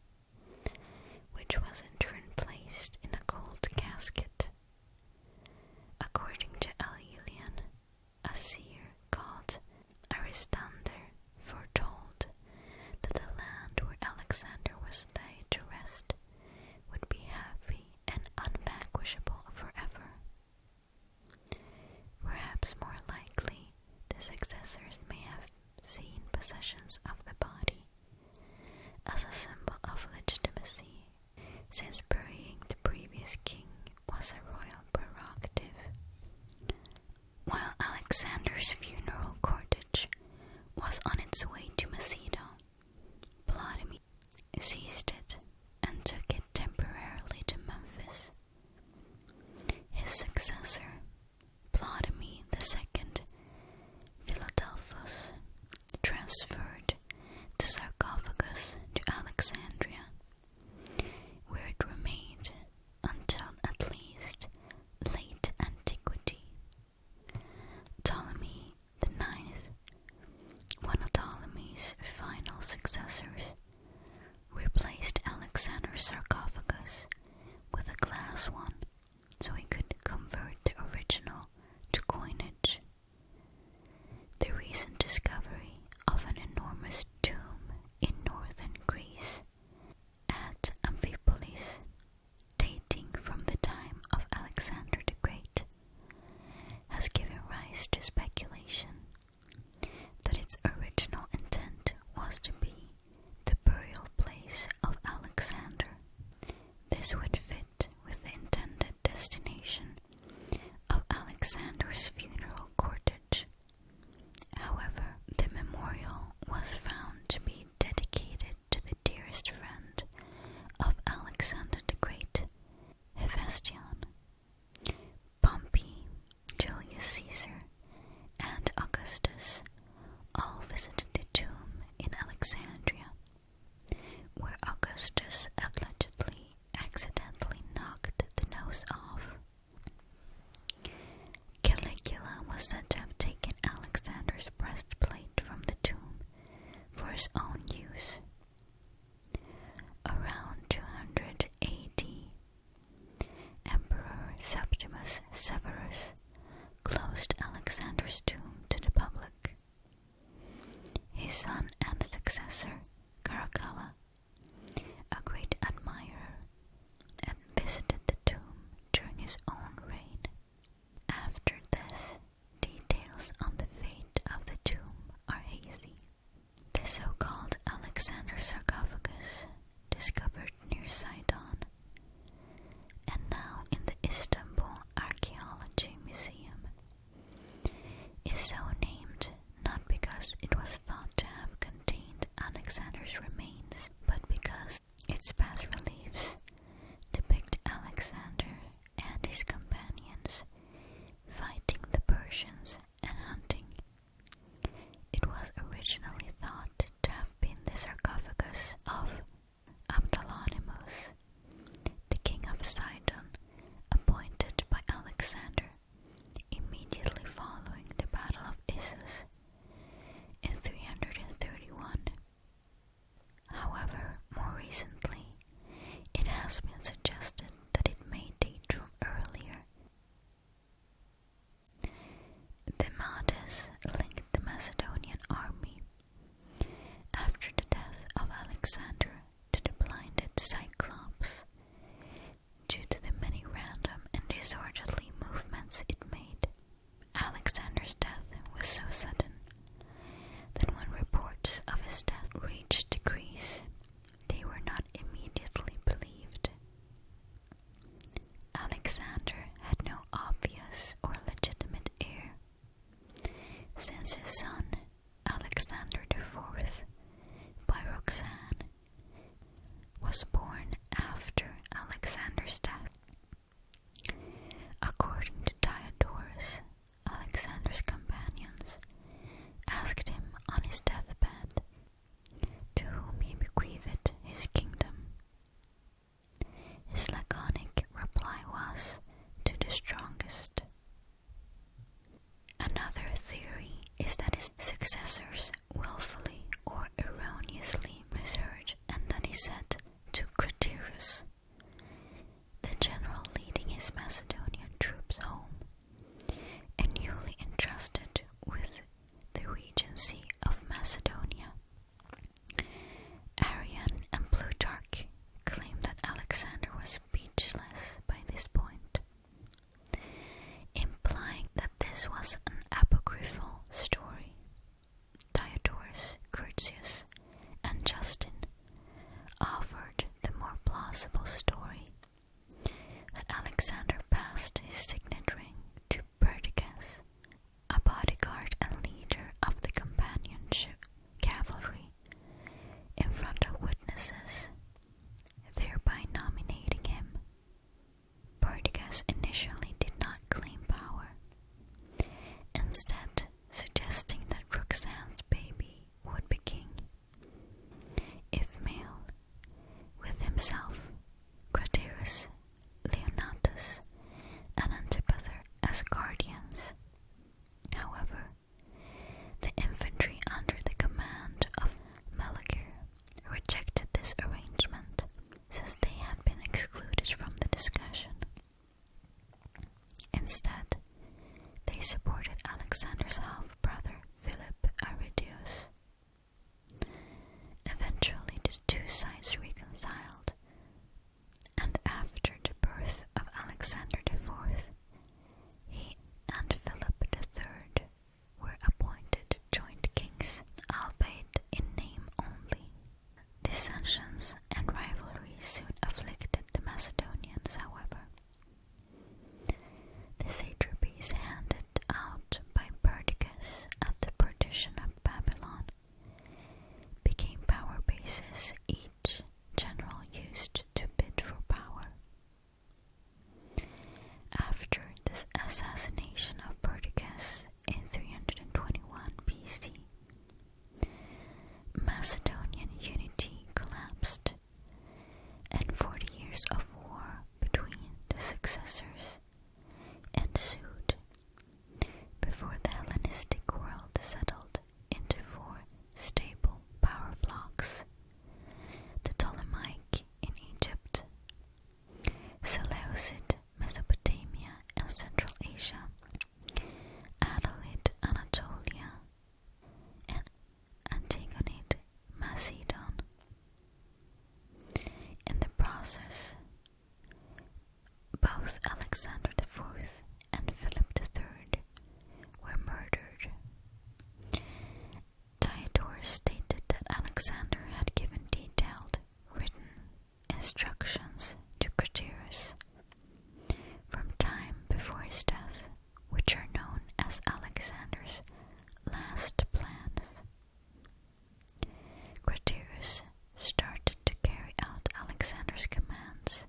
which was in turn placed in a gold casket. According to Aelian, a seer called Aristotle foretold that the land where Alexander was laid to rest would be happy and unvanquishable forever. Perhaps more likely, the successors may have seen possessions of the body as a symbol of legitimacy, since burying the previous king was a royal prerogative. While Alexander's funeral cortege was on its way to Macedon, Ptolemy seized it and took it temporarily to Memphis. His successor, Ptolemy II Philadelphus, transferred the sarcophagus to Alexandria, where it remained until at least late antiquity. Ptolemy IX, one of Ptolemy's final successors, replaced Alexander's sarcophagus with a glass one so he could convert the original to coinage. The recent discovery of an enormous tomb in northern Greece at Amphipolis, dating from the time of Alexander the Great, has given rise to speculation that its original intent was to be the burial place of Alexander. This would fit with the intended destination of Alexander's funeral cortege. However, the memorial was found to be dedicated to the dearest friend of Alexander the Great, Hephaestion. Pompey, Julius Caesar, and Augustus all visited the tomb in Alexandria, where Augustus allegedly accidentally knocked the nose off. Caligula was said to have taken Alexander's breastplate from the tomb for his own use. Around 200 AD, Emperor Septimus Severus closed Alexander's tomb to the public. His son and successor, Caracalla, a great admirer, had visited the tomb during his own reign. After this, details on the fate of the tomb are hazy. The so-called Alexander sarcophagus, discovered near Sidon, and now in the Istanbul Archaeology Museum, is so named not because it was thought to have contained Alexander's remains, but because its bas-reliefs depict Alexander and his companions fighting the Persians and hunting. It was originally thought to have been the sarcophagus of Abdalonimus, the king of Sidon, appointed by Alexander immediately following the Battle of Issus in 331. However, more recently, it has been suggested that it may date from earlier. Demades linked the Macedonian army after the death of Alexander to the blinded Cyclops due to the many random and disorderly movements it made. Alexander's death was so sudden that when reports of his death reached Greece, they were not immediately believed. Alexander had no obvious or legitimate heir, since his son, Alexander IV, by Roxanne, was born after Alexander's death. According to Diodorus, Alexander's companions asked him on his deathbed to whom he bequeathed his kingdom. His laconic reply was, to the strongest. Another theory is that his successors willfully or erroneously Alexander's last plans. Gratyrus started to carry out Alexander's commands,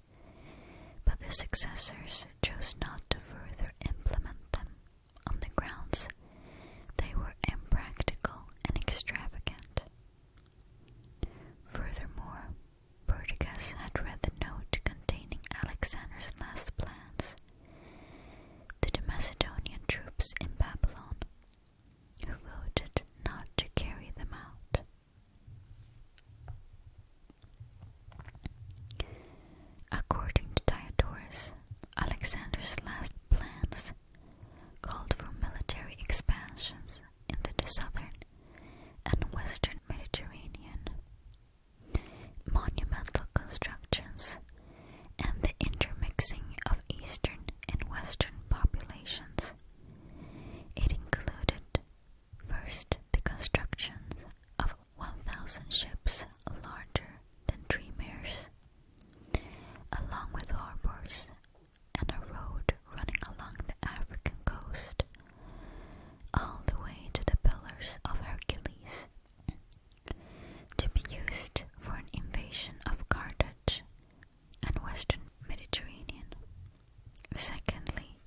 but the successors chose not to further implement them on the grounds they were impractical and extravagant. Furthermore, Perdiccas had read the note containing Alexander's last plans to the Macedonian troops in Babylon, who voted not to carry them out. According to Diodorus, Alexander's last plans called for military expansions into the southern and western Mediterranean, monumental constructions, and the intermixing of eastern and western populations. It included, first, the construction of 1,000 ships larger than 3 mares, along with harbors and a road running along the African coast, all the way to the Pillars of Hercules, to be used for an invasion of Carthage and western Mediterranean. Secondly,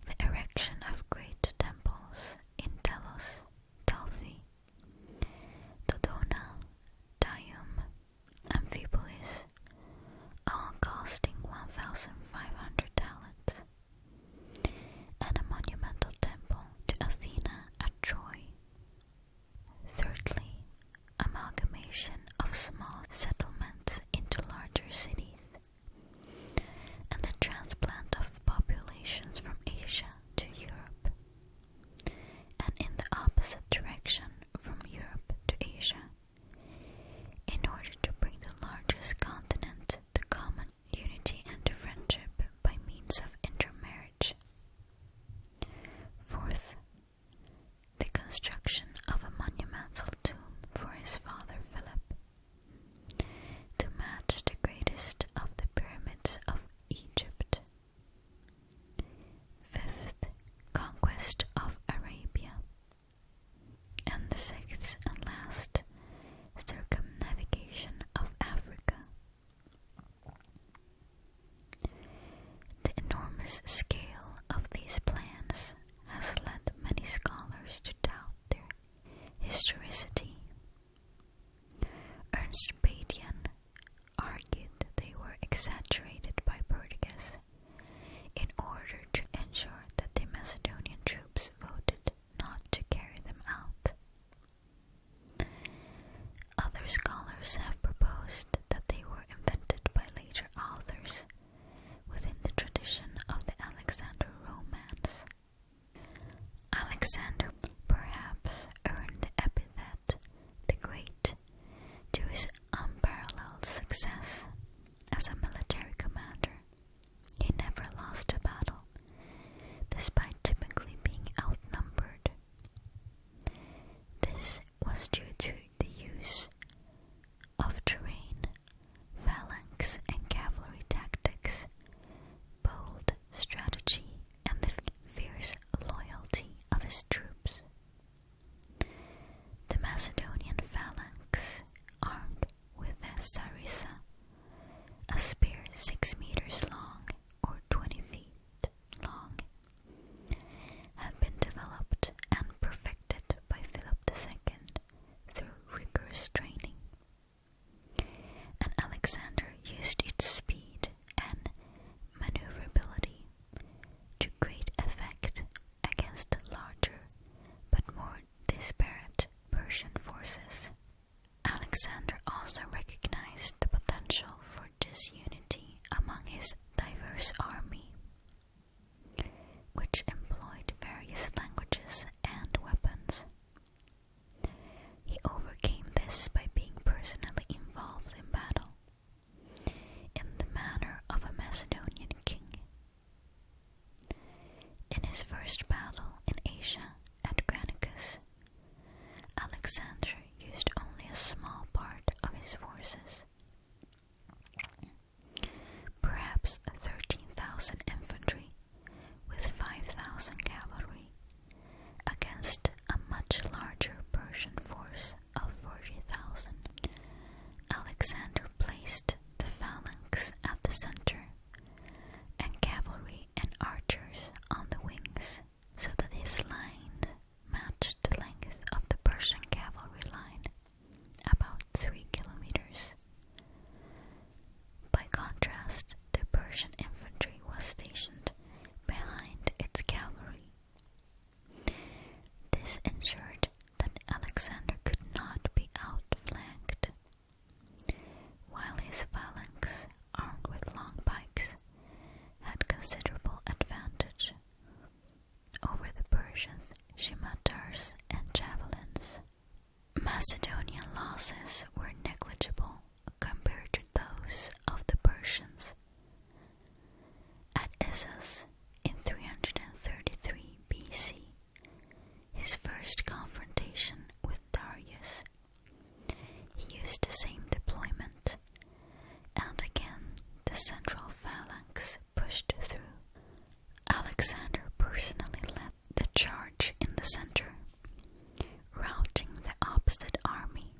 the erection of great temples in Delos, Delphi, Dodona, Dium, Amphipolis, all costing 1,500 talents, and a monumental temple to Athena at Troy. Thirdly, amalgamation of small settlements into larger cities, and the transplant of populations from Asia to Europe, and in the opposite direction from Europe to Asia, in order to bring the largest continent to common unity and to friendship by means of intermarriage. Fourth, the construction of a monumental tomb for his father Philip, to match the greatest of the pyramids of Egypt. Fifth, conquest of Arabia. And the sixth and last, circumnavigation of Africa. The enormous scale of these plans has led many scholars to doubt their historicity. Ernst Badian argued they were exaggerated by Perdiccas in order to ensure that the Macedonian troops voted not to carry them out. Other scholars have proposed that they were invented by later authors within the tradition of the Alexander romance. Alexander perhaps earned the epithet the Great to his unparalleled success as a military commander. He never lost a battle, despite typically being outnumbered. This was due to the use of terrain, phalanx and cavalry tactics, bold strategy, and the fierce loyalty of his troops. The Macedonian phalanx, armed with a sarissa, a spear 6 meters long or 20 feet long, had been developed and perfected by Philip II through rigorous training, and Alexander used its speed and maneuverability to great effect against the larger scimitars, and javelins. Macedonian losses were negligible compared to those of the Persians. At Issus, in 333 BC, his first confrontation with Darius, he used the same deployment, and again the central phalanx pushed through. Alexander personally led the charge in the center, routing the opposite army.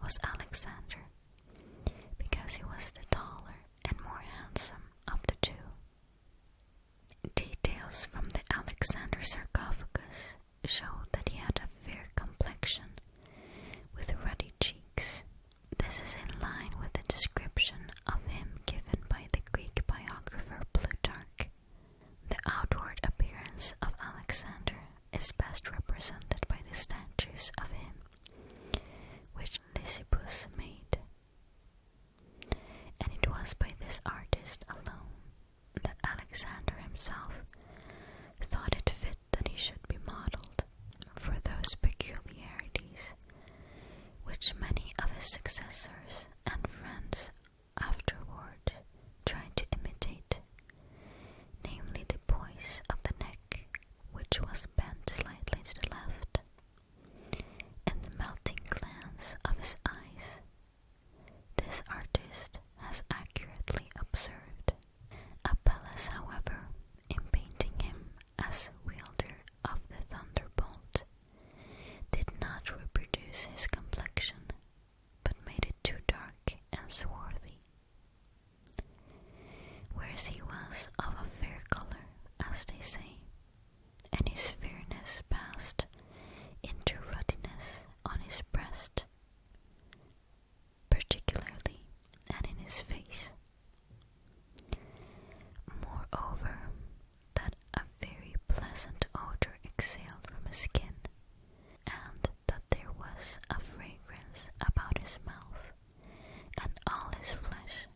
was Alexander, because he was the taller and more handsome of the two. Details from the Alexander sarcophagus show that he had a fair complexion with ruddy cheeks. This is in line with the description of him given by the Greek biographer Plutarch. The outward appearance of Alexander is best represented by the statues of him which Lysippus made, and it was by this artist alone that Alexander himself thought it fit that he should be modeled for those peculiarities which many of his successors and friends afterward tried to imitate, namely the poise of the neck, which was bent slightly to the left, and the melting glance of his eyes. This artist has accurately observed. Apelles, however, in painting him as wielder of the thunderbolt, did not reproduce his complexion, but made it too dark and swarthy, whereas he was of a fair colour, as they say, and his fairness passed into ruddiness on his breast, particularly, and in his face. Moreover, that a very pleasant odour exhaled from his skin, and that there was a fragrance about his mouth and all his flesh,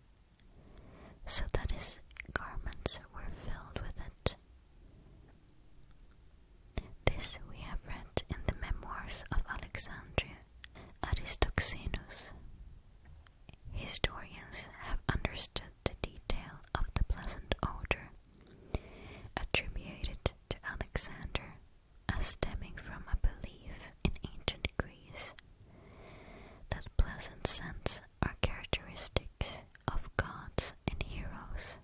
so that his garments were filled with it. This we have read in the Memoirs of Alexandria, Aristoxenus. Historians have understood the detail of the pleasant odour attributed to Alexander as stemming from a belief in ancient Greece that pleasant scents are characteristics of gods and heroes.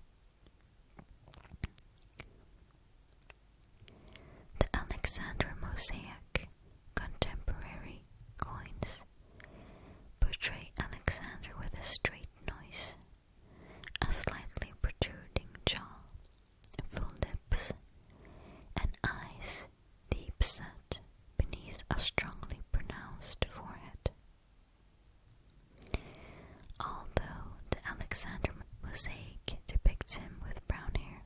The Alexander mosaic contemporary coins portray Alexander with a straight nose, a slightly protruding jaw, full lips, and eyes deep set beneath a strongly pronounced forehead. Although the Alexander mosaic depicts him with brown hair,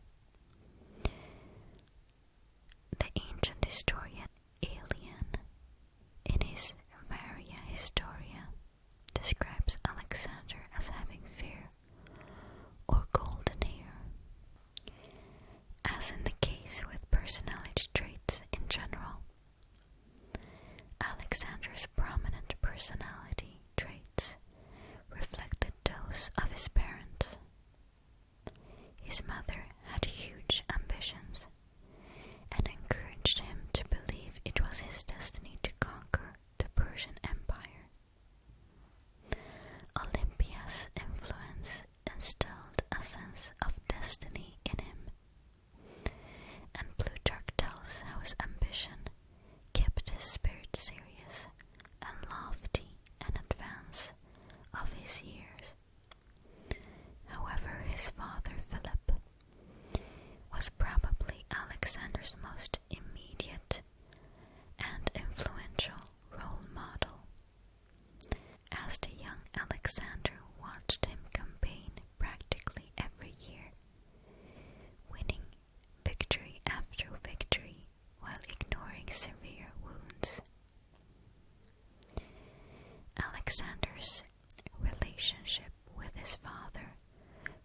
the ancient historian Aelian, in his Varia Historia, describes Alexander as having fair or golden hair. As in the case with personality traits in general, Alexander's prominent personality traits reflected those of his parents. His mother had huge ambitions and encouraged him to believe it was his destiny to conquer the Persian Empire. Olympia's influence instilled a sense of destiny in him, and Plutarch tells how his ambition kept his spirit serious and lofty in advance of his years. However, his father Philip was probably Alexander's most immediate and influential role model, as the young Alexander watched him campaign practically every year, winning victory after victory while ignoring severe wounds. Alexander's relationship with his father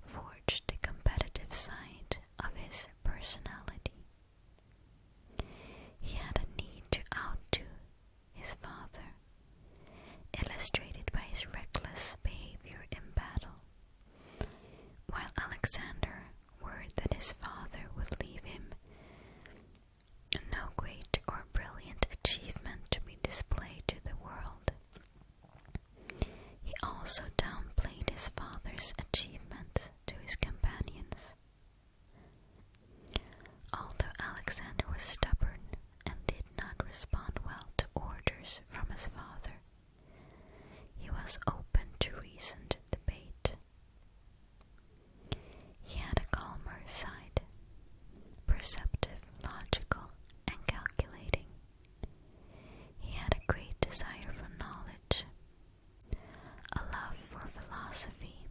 forged the competitive side of his personality. He had a need to outdo his father, illustrated by his reckless behavior in battle, while Alexander, worried that his father would leave him no great or brilliant achievement to be displayed to the world, he also downplayed was open to reasoned debate. He had a calmer side, perceptive, logical, and calculating. He had a great desire for knowledge, a love for philosophy,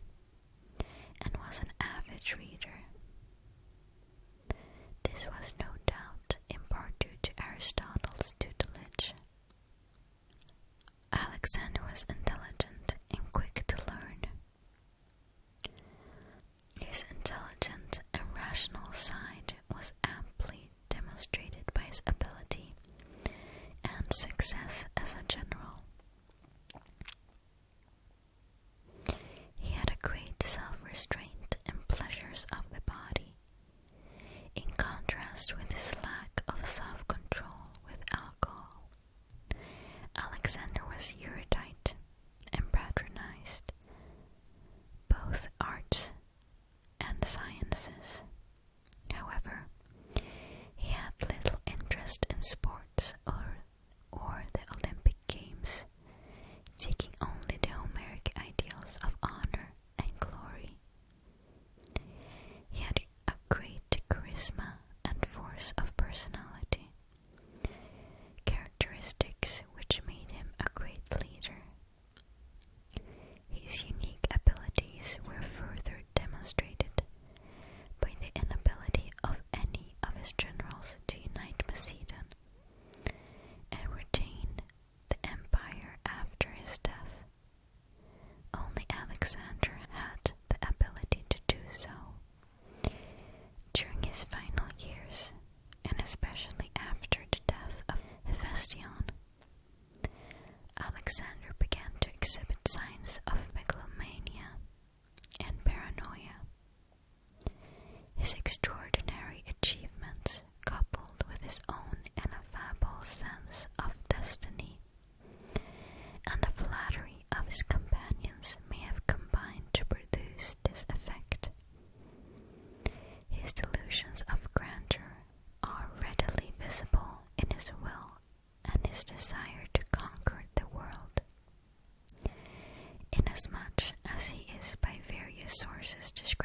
and was an avid reader. This was no doubt in part due to Aristotle's tutelage. Alexander was intelligent and quick to learn. His intelligent and rational side was amply demonstrated by his ability and success as a general. He had a great self-restraint and pleasures of the body, in contrast with his lack of self-control with alcohol. Alexander was erudite and patronized both arts and sciences. However, he had little interest in sports or the Olympic Games, seeking only the Homeric ideals of honor and glory. He had a great charisma and force of personality, characteristics which made him a great leader. His unique abilities were further demonstrated by the inability of any of his generals to unite Macedon and retain the empire after his death. Only Alexander had the ability to do so. During his final years, and especially after the death of Hephaestion, Alexander began to exhibit signs of megalomania and paranoia. His extraordinary achievements, coupled with his own ineffable sense of destiny and the flattery of his companions, may have combined to produce this effect. His delusions of grandeur are readily visible in his will and his desire to conquer the world, inasmuch as he is by various sources described